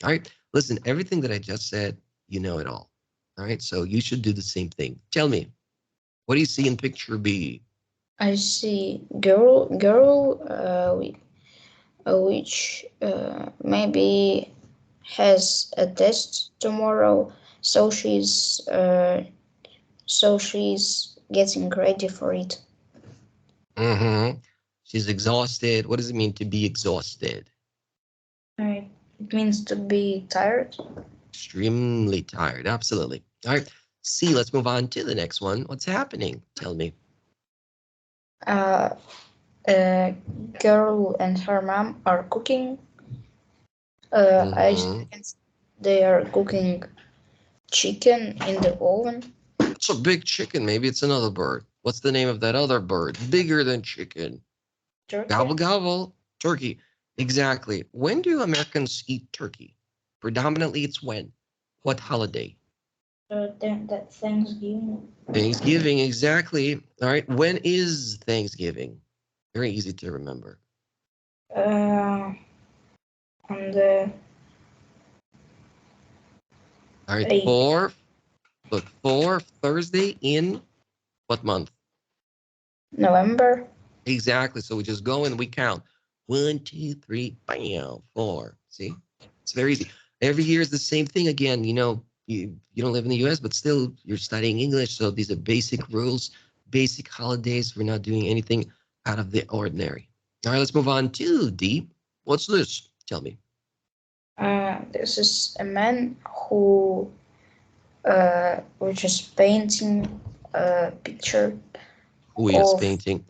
Speaker 1: All right. Listen, everything that I just said, you know it all. All right. So you should do the same thing. Tell me, what do you see in picture B?
Speaker 2: I see girl which maybe has a test tomorrow, so she's getting ready for it.
Speaker 1: Mm-hmm. She's exhausted. What does it mean to be exhausted?
Speaker 2: It means to be tired.
Speaker 1: Extremely tired. Absolutely. All right. C, let's move on to the next one. What's happening? Tell me.
Speaker 2: A girl and her mom are cooking. They are cooking chicken in the oven.
Speaker 1: It's a big chicken. Maybe it's another bird. What's the name of that other bird? Bigger than chicken.
Speaker 2: Turkey.
Speaker 1: Gobble, gobble. Turkey. Exactly. When do Americans eat turkey? Predominantly, it's when? What holiday?
Speaker 2: That Thanksgiving.
Speaker 1: Thanksgiving, exactly. All right. When is Thanksgiving? Very easy to remember.
Speaker 2: On the
Speaker 1: all right, fourth Thursday in what month?
Speaker 2: November.
Speaker 1: Exactly. So we just go and we count. 1, 2, 3, bam, 4. See, it's very easy. Every year is the same thing again. You know, you don't live in the US, but still you're studying English. So these are basic rules, basic holidays. We're not doing anything out of the ordinary. All right, let's move on to D. What's this? Tell me.
Speaker 2: This is a man who which is painting a picture.
Speaker 1: Who is painting?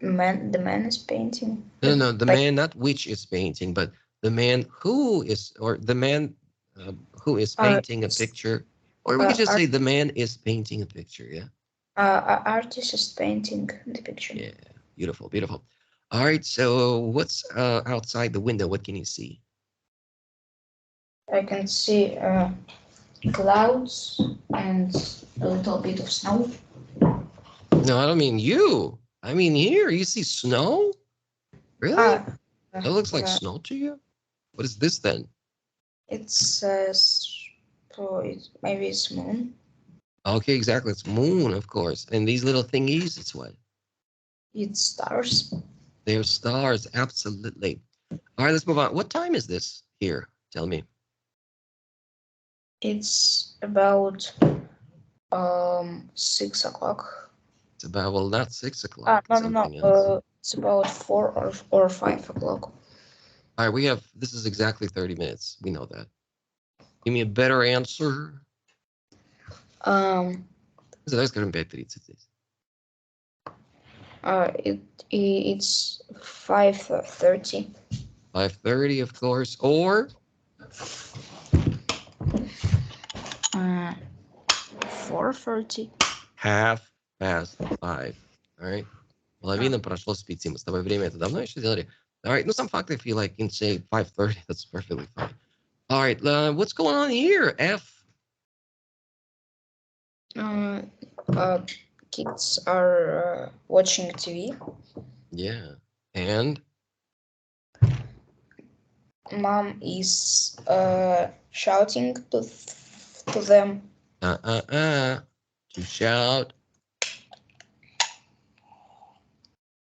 Speaker 2: The man is painting.
Speaker 1: No, the man, not which is painting, but the man who is, or the man who is painting a picture, or we could just say the man is painting a picture. Yeah.
Speaker 2: Artist is painting the picture.
Speaker 1: Yeah, beautiful, beautiful. All right, so what's outside the window? What can you see?
Speaker 2: I can see clouds and a little bit of snow.
Speaker 1: No, I don't mean you. I mean here. You see snow? Really? That looks like snow to you? What is this then?
Speaker 2: It says, maybe it's moon.
Speaker 1: Okay, exactly. It's moon, of course. And these little thingies, it's what?
Speaker 2: It's stars.
Speaker 1: They're stars, absolutely. All right, let's move on. What time is this here? Tell me.
Speaker 2: It's about 6 o'clock.
Speaker 1: It's about, well, not 6 o'clock.
Speaker 2: No. It's about 4 or 5 o'clock.
Speaker 1: All right, this is exactly 30 minutes. We know that. Give me a better answer.
Speaker 2: It's 5:30.
Speaker 1: 5:30, of course, or
Speaker 2: 4:30.
Speaker 1: 5:30. All right. Половина прошло с 5. Мы с тобой время это давно еще делали? All right. No, some fact, if you like can say 5:30, that's perfectly fine. All right. What's going on here? F.
Speaker 2: Kids are watching TV.
Speaker 1: Yeah. And
Speaker 2: Mom is shouting to them.
Speaker 1: To shout.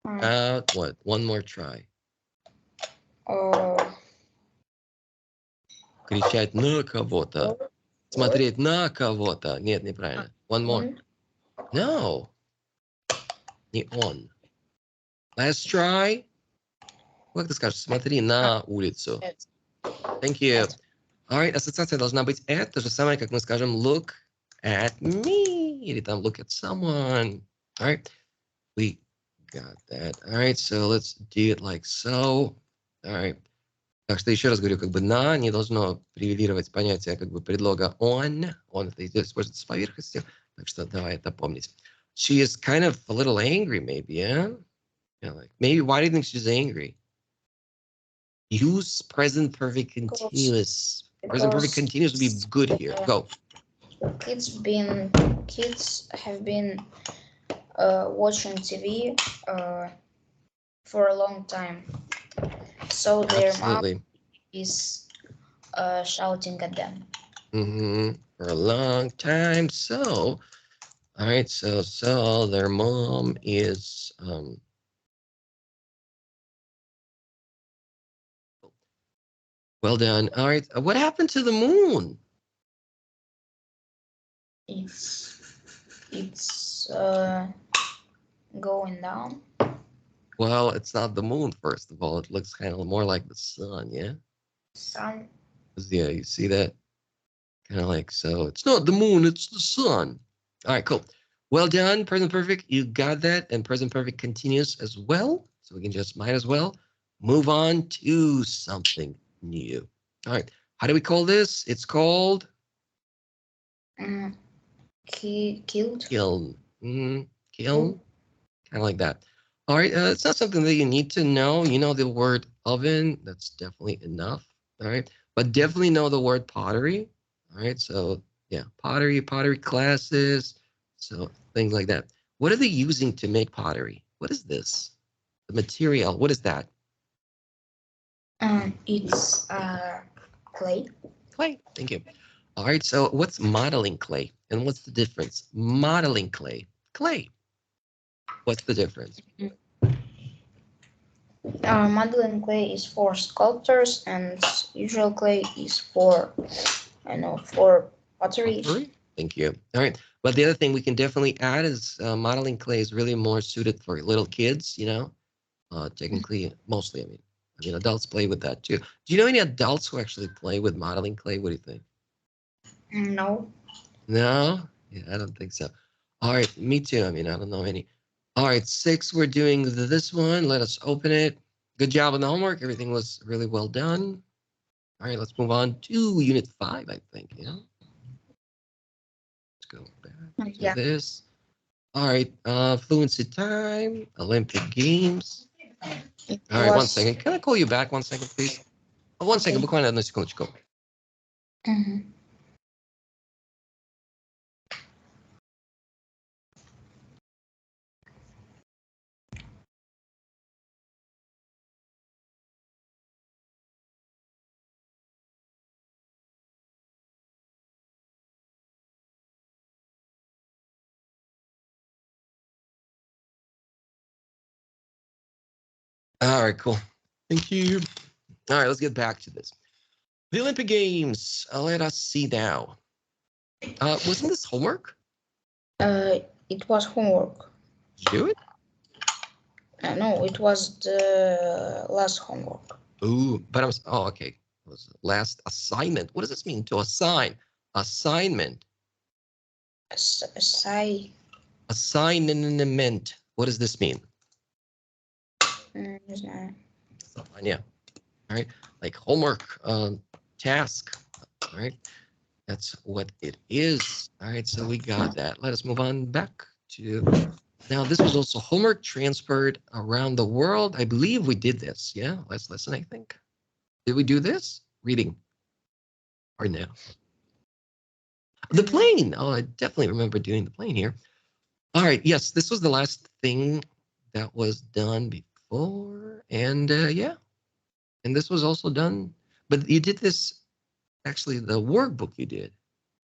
Speaker 1: Out. What? One more try. Кричать на кого-то. Смотреть на кого-то. Нет, неправильно. One more. No. Не он. Last try. Как ты скажешь? Смотри на улицу. Thank you. All right. Ассоциация должна быть at. То же самое, как мы скажем look at me. Или там look at someone. All right. We got that. All right. So let's do it like so. All right. Так что еще раз говорю, как бы на не должно превалировать понятие как бы предлога on. Он это используется с поверхностью. Так что давай это помнить. She is kind of a little angry, maybe, yeah? Yeah, like maybe. Why do you think she's angry? Use present perfect continuous. Present perfect continuous would be good here. Go.
Speaker 2: Kids have been watching TV for a long time, so their mom is shouting at them.
Speaker 1: For a long time. So, all right. So their mom is. Well done. All right. What happened to the moon?
Speaker 2: It's going down.
Speaker 1: Well, it's not the moon, first of all. It looks kind of more like the sun, yeah?
Speaker 2: Sun.
Speaker 1: Yeah, you see that? Kind of like so. It's not the moon, it's the sun. All right, cool. Well done, present perfect. You got that. And present perfect continuous as well. So we can just might as well move on to something new. All right. How do we call this? It's called
Speaker 2: Killed.
Speaker 1: Kiln. Kiln. Kind of like that. All right. It's not something that you need to know. You know the word oven. That's definitely enough. All right. But definitely know the word pottery. All right. So yeah, pottery classes. So things like that. What are they using to make pottery? What is this? The material. What is that?
Speaker 2: It's clay.
Speaker 1: Clay. Thank you. All right. So what's modeling clay? And what's the difference? Modeling clay. Clay. What's the difference?
Speaker 2: Modeling clay is for sculptors, and usual clay is for, for pottery.
Speaker 1: Thank you. All right. But the other thing we can definitely add is modeling clay is really more suited for little kids, technically, mostly. I mean, adults play with that too. Do you know any adults who actually play with modeling clay? What do you think?
Speaker 2: No.
Speaker 1: No? Yeah, I don't think so. All right. Me too. I mean, I don't know any. All right. 6, we're doing this one. Let us open it. Good job on the homework. Everything was really well done. All right. Let's move on to Unit 5, I think. Yeah. Go back to this. All right, fluency time, Olympic Games. All right, 1 second. Can I call you back 1 second, please? 1 second, буквально одну секундочку. All right, cool. Thank you. All right, let's get back to this. The Olympic Games. Let us see now. Wasn't this homework?
Speaker 2: It was homework.
Speaker 1: Did you do it?
Speaker 2: No, it was the last homework.
Speaker 1: Ooh, but okay. It was the last assignment. What does this mean, to assign? Assignment. Assignment. What does this mean? Yeah. All right. Like homework, task. All right. That's what it is. All right, so we got that. Let us move on back to, now this was also homework transferred around the world. I believe we did this. Yeah, last lesson, I think. Did we do this? Reading or no? The plane. Oh, I definitely remember doing the plane here. All right, yes, this was the last thing that was done before. And yeah, and this was also done, but you did this, actually the workbook you did,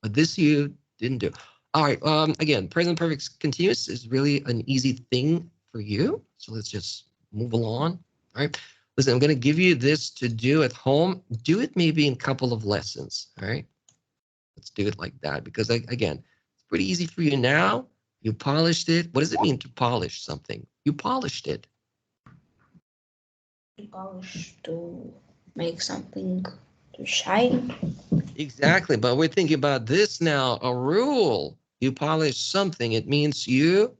Speaker 1: but this you didn't do. All right, again, present perfect continuous is really an easy thing for you. So let's just move along. All right, listen, I'm going to give you this to do at home. Do it maybe in a couple of lessons. All right, let's do it like that because, again, it's pretty easy for you now. You polished it. What does it mean to polish something? You polished it.
Speaker 2: To polish, to make something to shine.
Speaker 1: Exactly, but we're thinking about this now, a rule. You polish something, it means you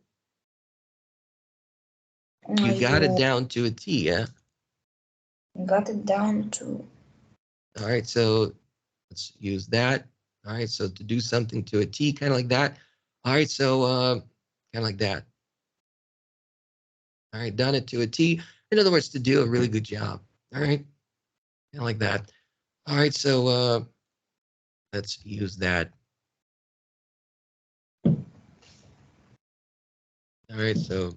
Speaker 1: got it down to a T, yeah?
Speaker 2: Got it down to.
Speaker 1: All right, so let's use that. All right, so to do something to a T, kind of like that. All right, so kind of like that. All right, done it to a T. In other words, to do a really good job. All right, kind of like that. All right, so let's use that. All right, so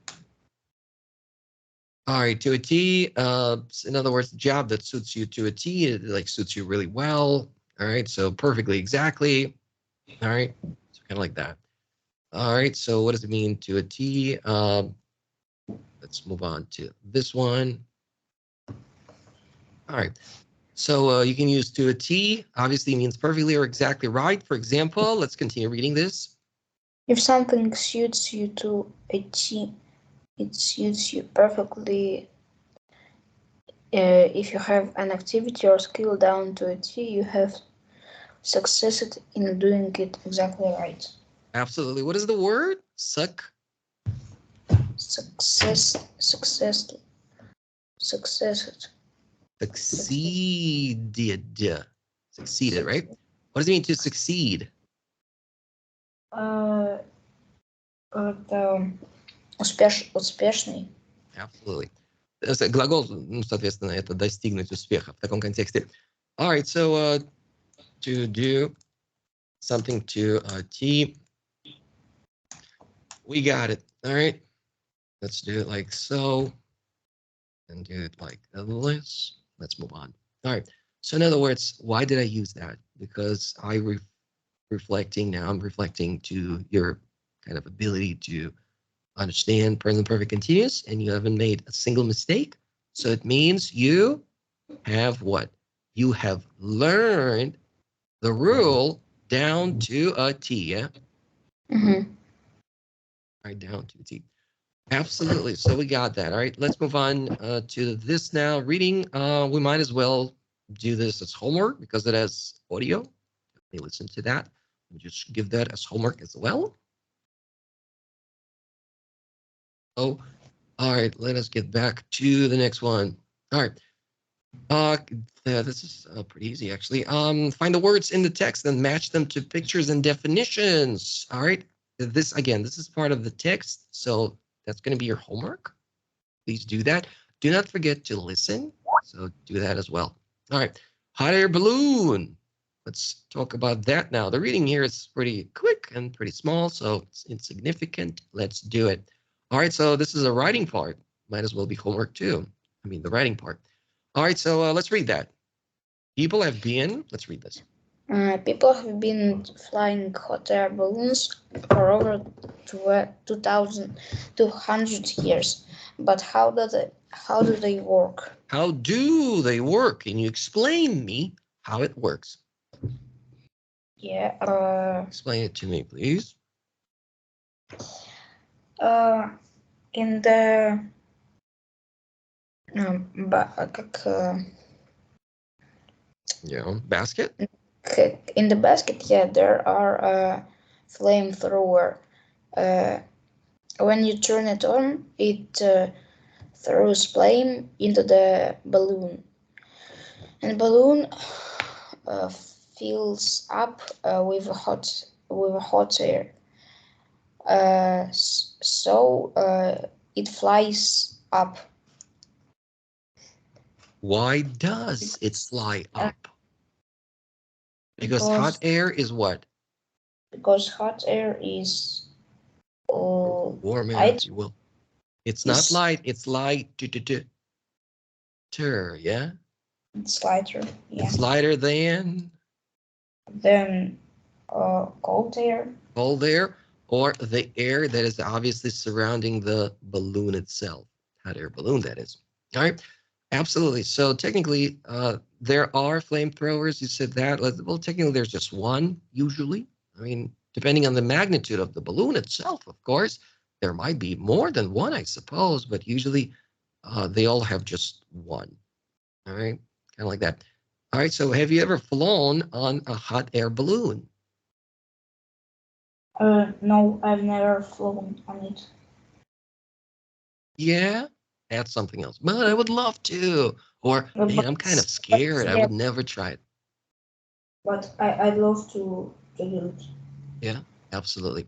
Speaker 1: all right, to a T. In other words, the job that suits you to a T, it like suits you really well. All right, so perfectly, exactly. All right, so kind of like that. All right, so what does it mean to a T? Let's move on to this one. All right, so you can use to a T. Obviously means perfectly or exactly right. For example, let's continue reading this.
Speaker 2: If something suits you to a T, it suits you perfectly. If you have an activity or skill down to a T, you have succeeded in doing it exactly right.
Speaker 1: Absolutely. What is the word? Succeeded.
Speaker 2: Succeeded.
Speaker 1: Succeeded, right? What does it mean to succeed?
Speaker 2: Успешный.
Speaker 1: Absolutely. Глагол, соответственно, это достигнуть успеха в таком контексте. All right, so to do something to a T. We got it. All right. Let's do it like so. And do it like this. Let's move on. All right. So in other words, why did I use that? Because I'm reflecting to your kind of ability to understand present perfect continuous, and you haven't made a single mistake. So it means you have what? You have learned the rule down to a T, yeah?
Speaker 2: Mm-hmm.
Speaker 1: Right, down to a T. Absolutely. So we got that. All right, let's move on to this now. Reading, we might as well do this as homework because it has audio. Let me listen to that. We'll just give that as homework as well. Oh, all right, let us get back to the next one. All right. This is pretty easy, actually. Find the words in the text and match them to pictures and definitions. All right. This, again, this is part of the text. So that's going to be your homework. Please do that. Do not forget to listen. So do that as well. All right. Hot air balloon. Let's talk about that now. The reading here is pretty quick and pretty small, so it's insignificant. Let's do it. All right. So this is a writing part. Might as well be homework too. I mean, the writing part. All right. So let's read that. People have been, let's read this.
Speaker 2: People have been flying hot air balloons for over 2,200 years. But how do they work?
Speaker 1: How do they work? Can you explain me how it works?
Speaker 2: Yeah.
Speaker 1: Explain it to me, please.
Speaker 2: In the
Speaker 1: Basket?
Speaker 2: In the basket, yeah, there are a flamethrower. When you turn it on, it throws flame into the balloon. And the balloon fills up with hot air. So it flies up.
Speaker 1: Why does it fly up? Because hot air is what?
Speaker 2: Because hot air is
Speaker 1: Warm air,
Speaker 2: light.
Speaker 1: if you will. It's not light, it's light. Yeah?
Speaker 2: It's lighter. Yeah.
Speaker 1: It's lighter than
Speaker 2: cold air.
Speaker 1: Cold air, or the air that is obviously surrounding the balloon itself. Hot air balloon, that is. All right. Absolutely. So technically, there are flamethrowers. You said that. Well, technically, there's just one usually. I mean, depending on the magnitude of the balloon itself, of course, there might be more than one, I suppose, but usually they all have just one. All right. Kind of like that. All right. So have you ever flown on a hot air balloon?
Speaker 2: No, I've never flown on it.
Speaker 1: Yeah, that's something else. But I would love to. Or, man, I'm kind of scared. I would never try it.
Speaker 2: But I'd love to do it.
Speaker 1: Yeah, absolutely.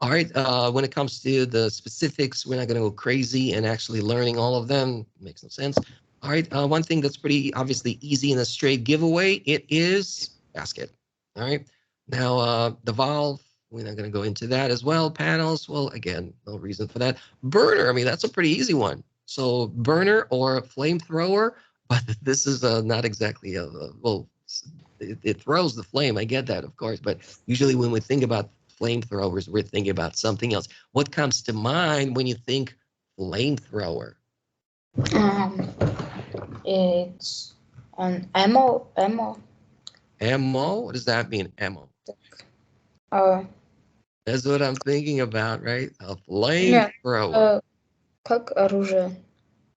Speaker 1: All right. When it comes to the specifics, we're not going to go crazy and actually learning all of them. Makes no sense. All right. One thing that's pretty obviously easy and a straight giveaway, it is basket. All right. Now, the valve, we're not going to go into that as well. Panels, well, again, no reason for that. Burner, I mean, that's a pretty easy one. So burner or flamethrower, but this is not exactly well, it throws the flame. I get that, of course, but usually when we think about flamethrowers, we're thinking about something else. What comes to mind when you think flamethrower?
Speaker 2: It's an ammo.
Speaker 1: Ammo? What does that mean, ammo? That's what I'm thinking about, right? A flamethrower.
Speaker 2: Как оружие.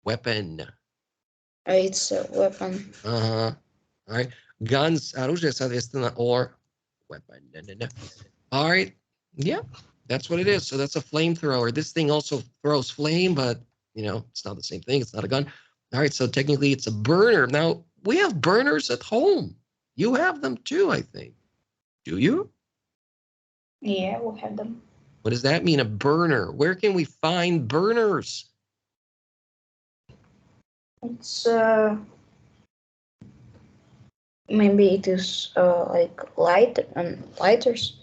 Speaker 1: Weapon.
Speaker 2: It's a weapon.
Speaker 1: All right. Guns, оружие, соответственно, or weapon. All right. Yeah, that's what it is. So that's a flamethrower. This thing also throws flame, but, you know, it's not the same thing. It's not a gun. All right. So technically it's a burner. Now, we have burners at home. You have them too, I think. Do you?
Speaker 2: Yeah, we have them.
Speaker 1: What does that mean, a burner? Where can we find burners?
Speaker 2: It's maybe it is like lighters.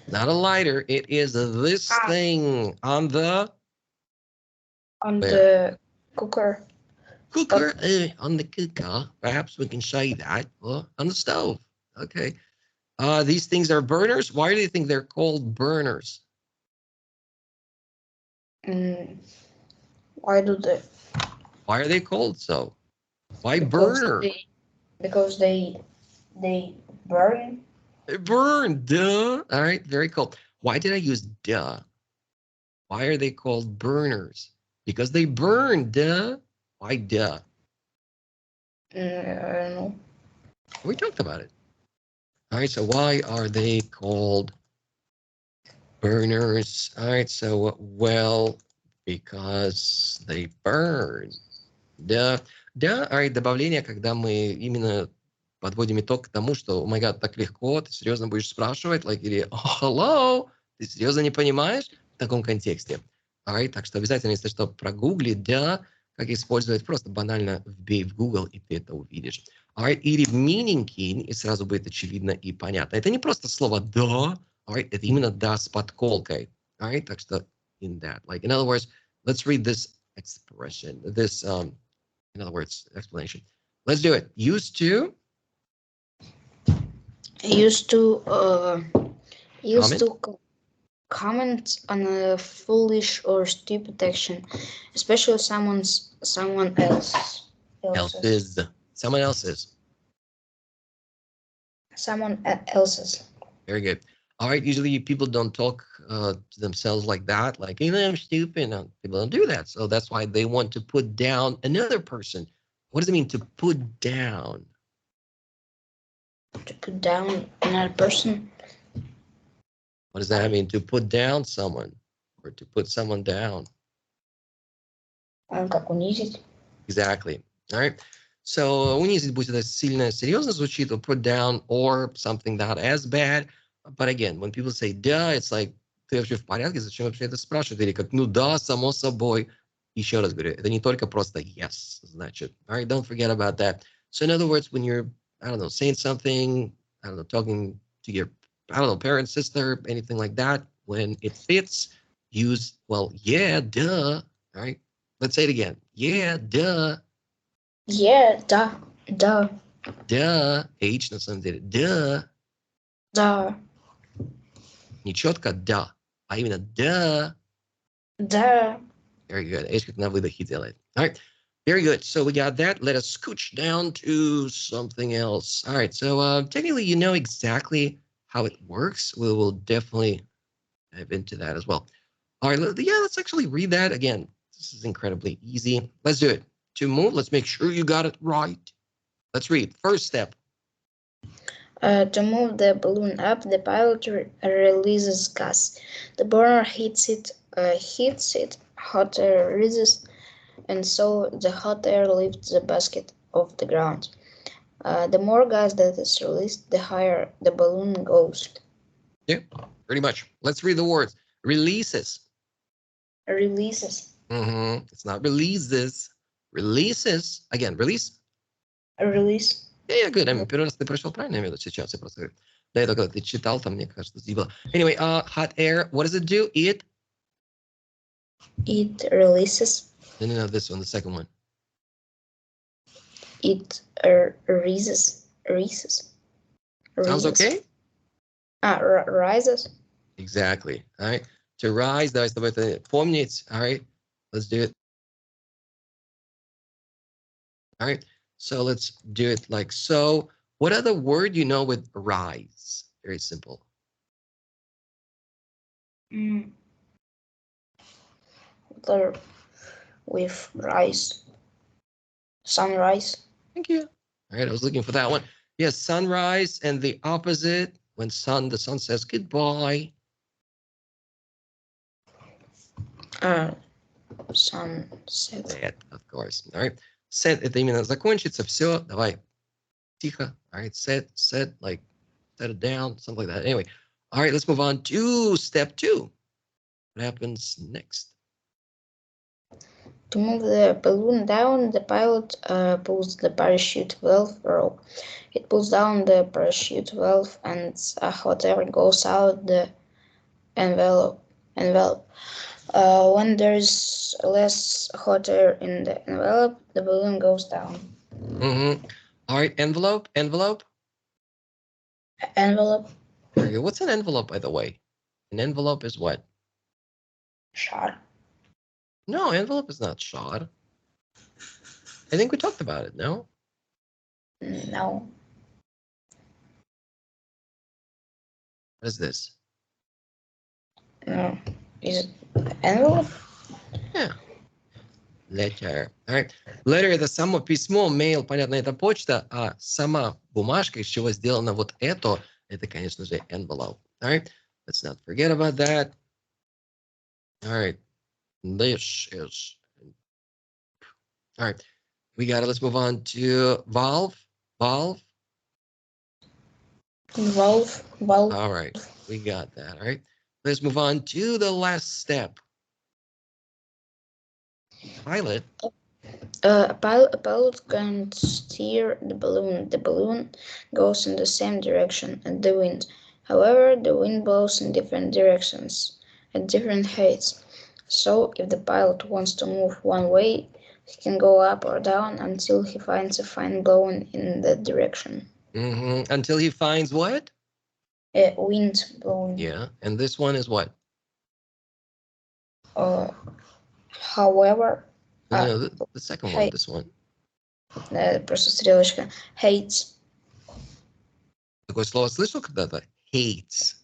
Speaker 1: Not a lighter. It is this thing on the
Speaker 2: Cooker.
Speaker 1: Cooker, on the cooker. Perhaps we can say that. Or on the stove. Okay. These things are burners. Why do you think they're called burners?
Speaker 2: Why do they?
Speaker 1: Why are they called so? Why burner?
Speaker 2: Because they burn.
Speaker 1: They burn, duh. All right, very cool. Why did I use duh? Why are they called burners? Because they burn, duh. Why duh?
Speaker 2: I don't know.
Speaker 1: We talked about it. All right, so why are they called burners? All right, so, well, because they burn. Да, да, all right, добавление, когда мы именно подводим итог к тому, что, о май гад, так легко, ты серьезно будешь спрашивать, like, или hello, ты серьезно не понимаешь в таком контексте. All right, так что обязательно, если что, прогугли, да, как использовать, просто банально вбей в Google, и ты это увидишь. All right, или в meaning, и сразу будет очевидно и понятно. Это не просто слово да, all right, это именно да с подколкой. All right, так что in that, like, in other words, let's read this expression, this, in other words, explanation. Let's do it. Used to
Speaker 2: comment on a foolish or stupid action, especially someone else's.
Speaker 1: Very good. All right. Usually people don't talk to themselves like that, like, you know, I'm stupid. No, people don't do that. So that's why they want to put down another person. What does it mean to put down?
Speaker 2: To put down another person.
Speaker 1: What does that mean? To put down someone or to put someone down?
Speaker 2: Как унизить.
Speaker 1: Exactly. All right. So унизить будет это сильно серьезно звучит, or put down, or something not as bad. But again, when people say duh, it's like, ты вообще в порядке, зачем вообще это спрашивать? Или как, ну да, само собой. Еще раз говорю, это не только просто yes, значит. All right, don't forget about that. So in other words, when you're, I don't know, saying something, I don't know, talking to your, I don't know, parent, sister, anything like that, when it fits, use, well, yeah, duh. All right, let's say it again. Yeah, duh.
Speaker 2: Yeah, duh, duh,
Speaker 1: Duh. H на самом деле. Duh.
Speaker 2: duh,
Speaker 1: Не четко да, а именно duh.
Speaker 2: duh.
Speaker 1: Very good. H как на выдохе делает. All right. Very good. So we got that. Let us scooch down to something else. All right. So technically, you know exactly how it works. We will definitely dive into that as well. All right. Yeah, let's actually read that again. This is incredibly easy. Let's do it. To move, let's make sure you got it right. Let's read. First step.
Speaker 2: To move the balloon up, the pilot releases gas. The burner hits it, hot air rises, and so the hot air lifts the basket off the ground. The more gas that is released, the higher the balloon goes.
Speaker 1: Yeah, pretty much. Let's read the words. Releases.
Speaker 2: Releases.
Speaker 1: It's not releases. Releases. Again, release.
Speaker 2: Release.
Speaker 1: Yeah, good. I mean, первый раз ты прочел правильно, я имею в виду сейчас. Я просто говорю. До этого, когда ты читал, там, мне кажется, здесь было. Anyway, hot air, what does it do? It
Speaker 2: releases.
Speaker 1: No, this one, the second one.
Speaker 2: It rises.
Speaker 1: Sounds okay?
Speaker 2: Rises.
Speaker 1: Exactly. All right. To rise, давай с тобой это помнить. All right. Let's do it. All right. So let's do it like so. What other word you know with rise? Very simple.
Speaker 2: With rise. Sunrise.
Speaker 1: Thank you. All right. I was looking for that one. Yes, sunrise, and the opposite when the sun says goodbye.
Speaker 2: Sunset.
Speaker 1: Set, of course. All right. Set это именно закончится. Все. Давай. Тихо. All right. Set, like set it down, something like that. Anyway. All right. Let's move on to step 2. What happens next?
Speaker 2: To move the balloon down, the pilot pulls the parachute valve rope. It pulls down the parachute valve and hot air goes out the envelope. When there's less hot air in the envelope, the balloon goes down.
Speaker 1: All right, envelope.
Speaker 2: Envelope.
Speaker 1: Very good. What's an envelope, by the way? An envelope is what?
Speaker 2: Shot.
Speaker 1: No, envelope is not shot. I think we talked about it, no?
Speaker 2: No.
Speaker 1: What is this?
Speaker 2: No. Is it envelope?
Speaker 1: Yeah. Letter. All right. Letter — это само письмо, mail, понятно, это почта, а сама бумажка, из чего сделано вот это, конечно же, envelope. All right. Let's not forget about that. All right. This is. All right. We got it. Let's move on to valve. Valve.
Speaker 2: All
Speaker 1: right. We got that. All right. Let's move on to the last step. Pilot.
Speaker 2: A pilot can steer the balloon. The balloon goes in the same direction as the wind. However, the wind blows in different directions at different heights. So, if the pilot wants to move one way, he can go up or down until he finds a fine blowing in that direction.
Speaker 1: Until he finds what?
Speaker 2: Wind blowing.
Speaker 1: Yeah, and this one is what?
Speaker 2: However.
Speaker 1: No, the second one, this one.
Speaker 2: Просто стрелочка. Hates.
Speaker 1: Такое слово слышал когда-то? Hates.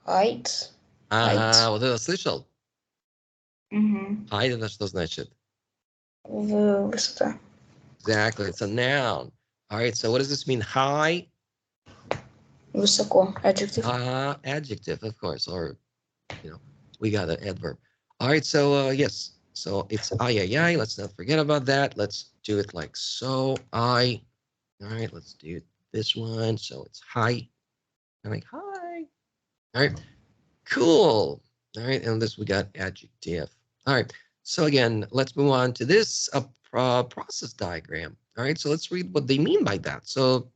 Speaker 2: Height.
Speaker 1: Ага, вот это слышал? Height — это что значит?
Speaker 2: Высота.
Speaker 1: Exactly, it's a noun. All right, so what does this mean? High?
Speaker 2: Высоко. Adjective.
Speaker 1: Adjective, of course, or, we got an adverb. All right, so yes, So it's I. Let's not forget about that. Let's do it like so. All right, let's do this one. So it's hi. I'm like, hi. All right, cool. All right, and this we got adjective. All right, so again, let's move on to this process diagram. All right, so let's read what they mean by that. So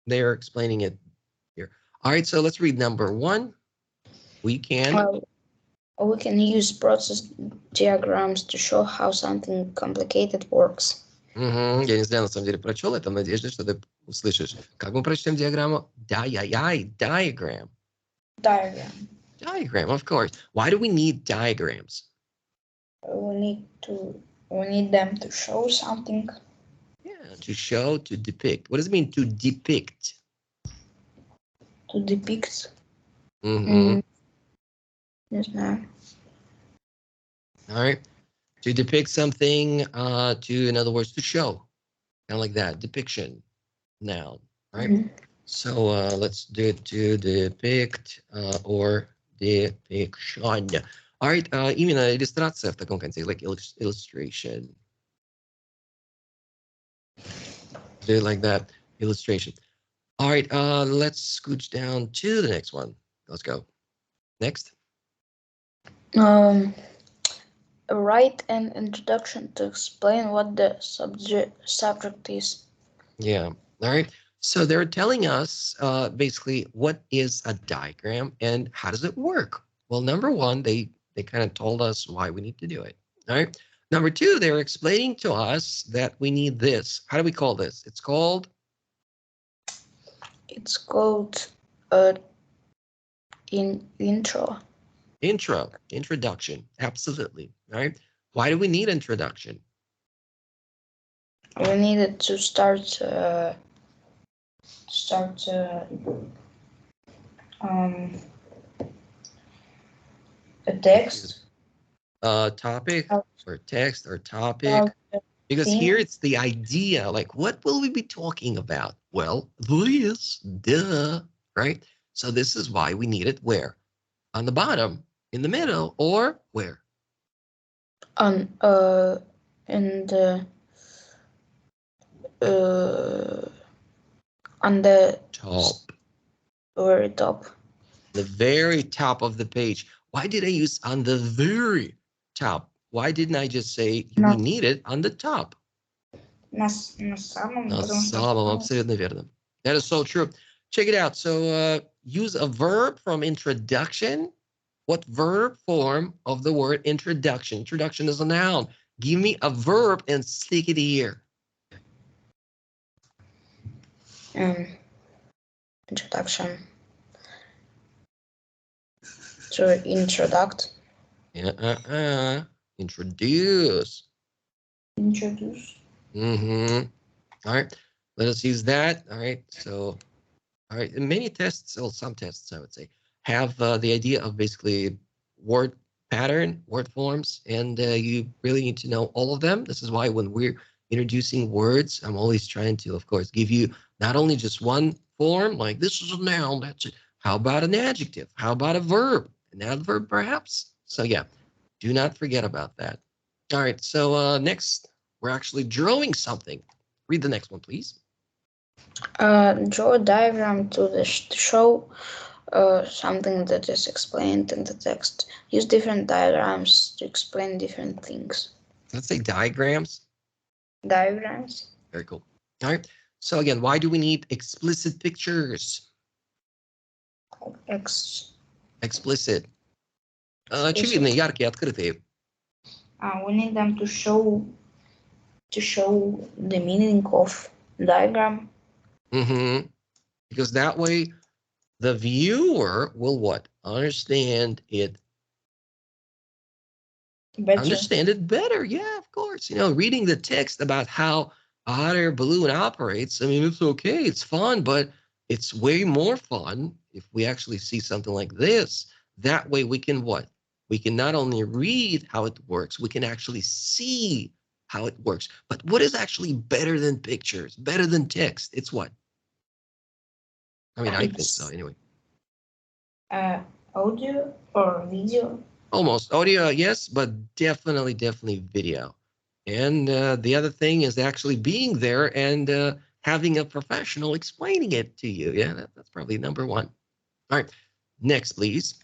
Speaker 1: they're explaining it here. All right, so let's read number 1. We can.
Speaker 2: We can use process diagrams to show how something complicated works.
Speaker 1: Я не зря, на самом деле, прочел это в надежде, что ты услышишь. Как мы прочтем диаграмму? Diagram. Diagram, of course. Why do we need diagrams?
Speaker 2: We need them to show something.
Speaker 1: Yeah, to show, to depict. What does it mean to depict?
Speaker 2: To depict. Yes, no.
Speaker 1: All right. To depict something, in other words, to show. Kind of like that. Depiction. Noun. All right. So let's do it to depict or depiction. All right. Именно иллюстрация в таком контексте, like illustration. Do it like that. Illustration. All right. Let's scooch down to the next one. Let's go. Next.
Speaker 2: Write an introduction to explain what the subject is.
Speaker 1: Yeah. All right. So they're telling us basically what is a diagram and how does it work? Well, number 1, they kind of told us why we need to do it. All right. Number 2, they're explaining to us that we need this. How do we call this? It's called
Speaker 2: intro.
Speaker 1: Introduction. Absolutely. All right. Why do we need introduction?
Speaker 2: We need it to start a text.
Speaker 1: Topic or text or topic. Because here it's the idea, like what will we be talking about? Well, this, duh, right? So this is why we need it where? On the bottom, in the middle, or where?
Speaker 2: On the
Speaker 1: top.
Speaker 2: Very top.
Speaker 1: The very top of the page. Why did I use on the very top? Why didn't I just say we need it on the top?
Speaker 2: На самом,
Speaker 1: абсолютно верно. That is so true. Check it out. So use a verb from introduction. What verb form of the word introduction? Introduction is a noun. Give me a verb and stick it here.
Speaker 2: Introduction. To introduct.
Speaker 1: Yeah, Introduce.
Speaker 2: Introduce.
Speaker 1: All right. Let us use that. All right. So, all right. Many tests, or some tests, I would say, have the idea of basically word pattern, word forms, and you really need to know all of them. This is why when we're introducing words, I'm always trying to, of course, give you not only just one form, like this is a noun, that's it. How about an adjective? How about a verb? An adverb, perhaps? So yeah, do not forget about that. All right. So next, we're actually drawing something. Read the next one, please.
Speaker 2: Draw a diagram to show something that is explained in the text. Use different diagrams to explain different things.
Speaker 1: Let's say diagrams.
Speaker 2: Diagrams.
Speaker 1: Very cool. All right. So again, why do we need explicit pictures? Explicit. Очевидно, яркие, открытые.
Speaker 2: We need them to show the meaning of diagram.
Speaker 1: Because that way the viewer will what? Understand it better. Understand it better. Yeah, of course. You know, reading the text about how a hot air balloon operates, I mean, it's okay, it's fun, but it's way more fun if we actually see something like this. That way we can what? We can not only read how it works, we can actually see how it works. But what is actually better than pictures, better than text? It's what? I mean, I think so anyway.
Speaker 2: Audio or video.
Speaker 1: Almost audio, yes, but definitely video. And the other thing is actually being there and having a professional explaining it to you. Yeah, that's probably number one. All right, next, please.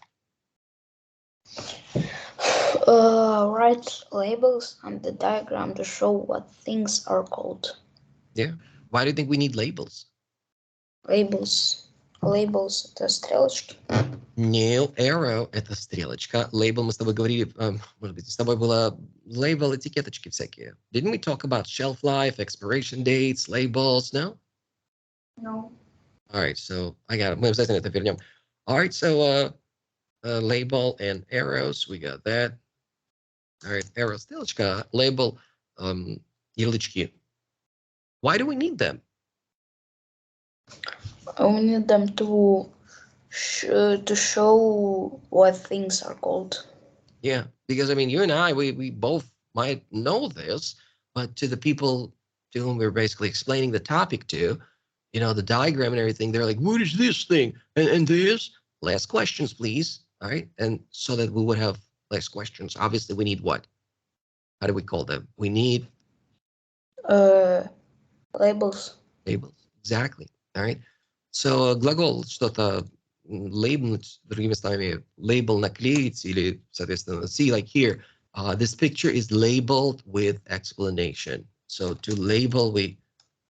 Speaker 2: Write labels on the diagram to show what things are called.
Speaker 1: Yeah. Why do you think we need labels?
Speaker 2: Labels. Labels — это стрелочки.
Speaker 1: New arrow — это стрелочка. Label — мы с тобой говорили, может быть, с тобой было label, этикеточки всякие. Didn't we talk about shelf life, expiration dates, labels? No?
Speaker 2: No.
Speaker 1: All right, so I got it. Мы обязательно это вернем. All right, so label and arrows, we got that. All right, arrow, стрелочка, label, ярлычки. Why do we need them?
Speaker 2: We need them to show what things are called.
Speaker 1: Yeah, because I mean, you and I, we both might know this, but to the people to whom we're basically explaining the topic to, you know, the diagram and everything, they're like, what is this thing? And this? Last questions, please. All right. And so that we would have less questions, obviously we need what? How do we call them? We need
Speaker 2: Labels.
Speaker 1: Labels. Exactly. All right. So глагол что-то labelnуть, другими словами, label наклеить или, соответственно, see, like here, this picture is labeled with explanation. So to label, we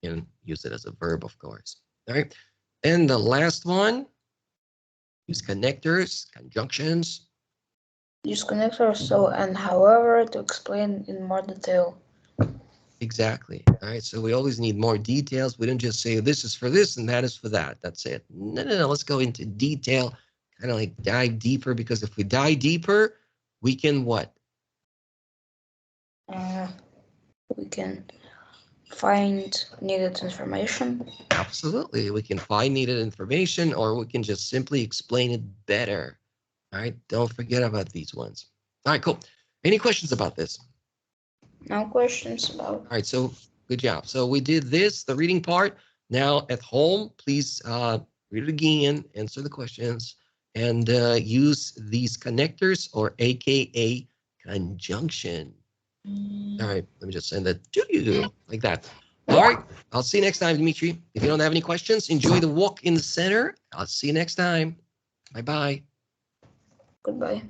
Speaker 1: can use it as a verb, of course. All right. And the last one, use connectors, conjunctions.
Speaker 2: Use connectors so and however to explain in more detail.
Speaker 1: Exactly. All right. So we always need more details. We don't just say this is for this and that is for that. That's it. No. Let's go into detail, kind of like dive deeper, because if we dive deeper, we can what?
Speaker 2: We can find needed information.
Speaker 1: Absolutely. We can find needed information, or we can just simply explain it better. All right. Don't forget about these ones. All right, cool. Any questions about this?
Speaker 2: No questions about.
Speaker 1: All right, so good job. So we did this, the reading part. Now at home, please read it again, answer the questions, and use these connectors, or AKA conjunction. All right, let me just send that to you like that. All right, I'll see you next time, Dmitry. If you don't have any questions, enjoy the walk in the center. I'll see you next time. Bye-bye.
Speaker 2: Goodbye.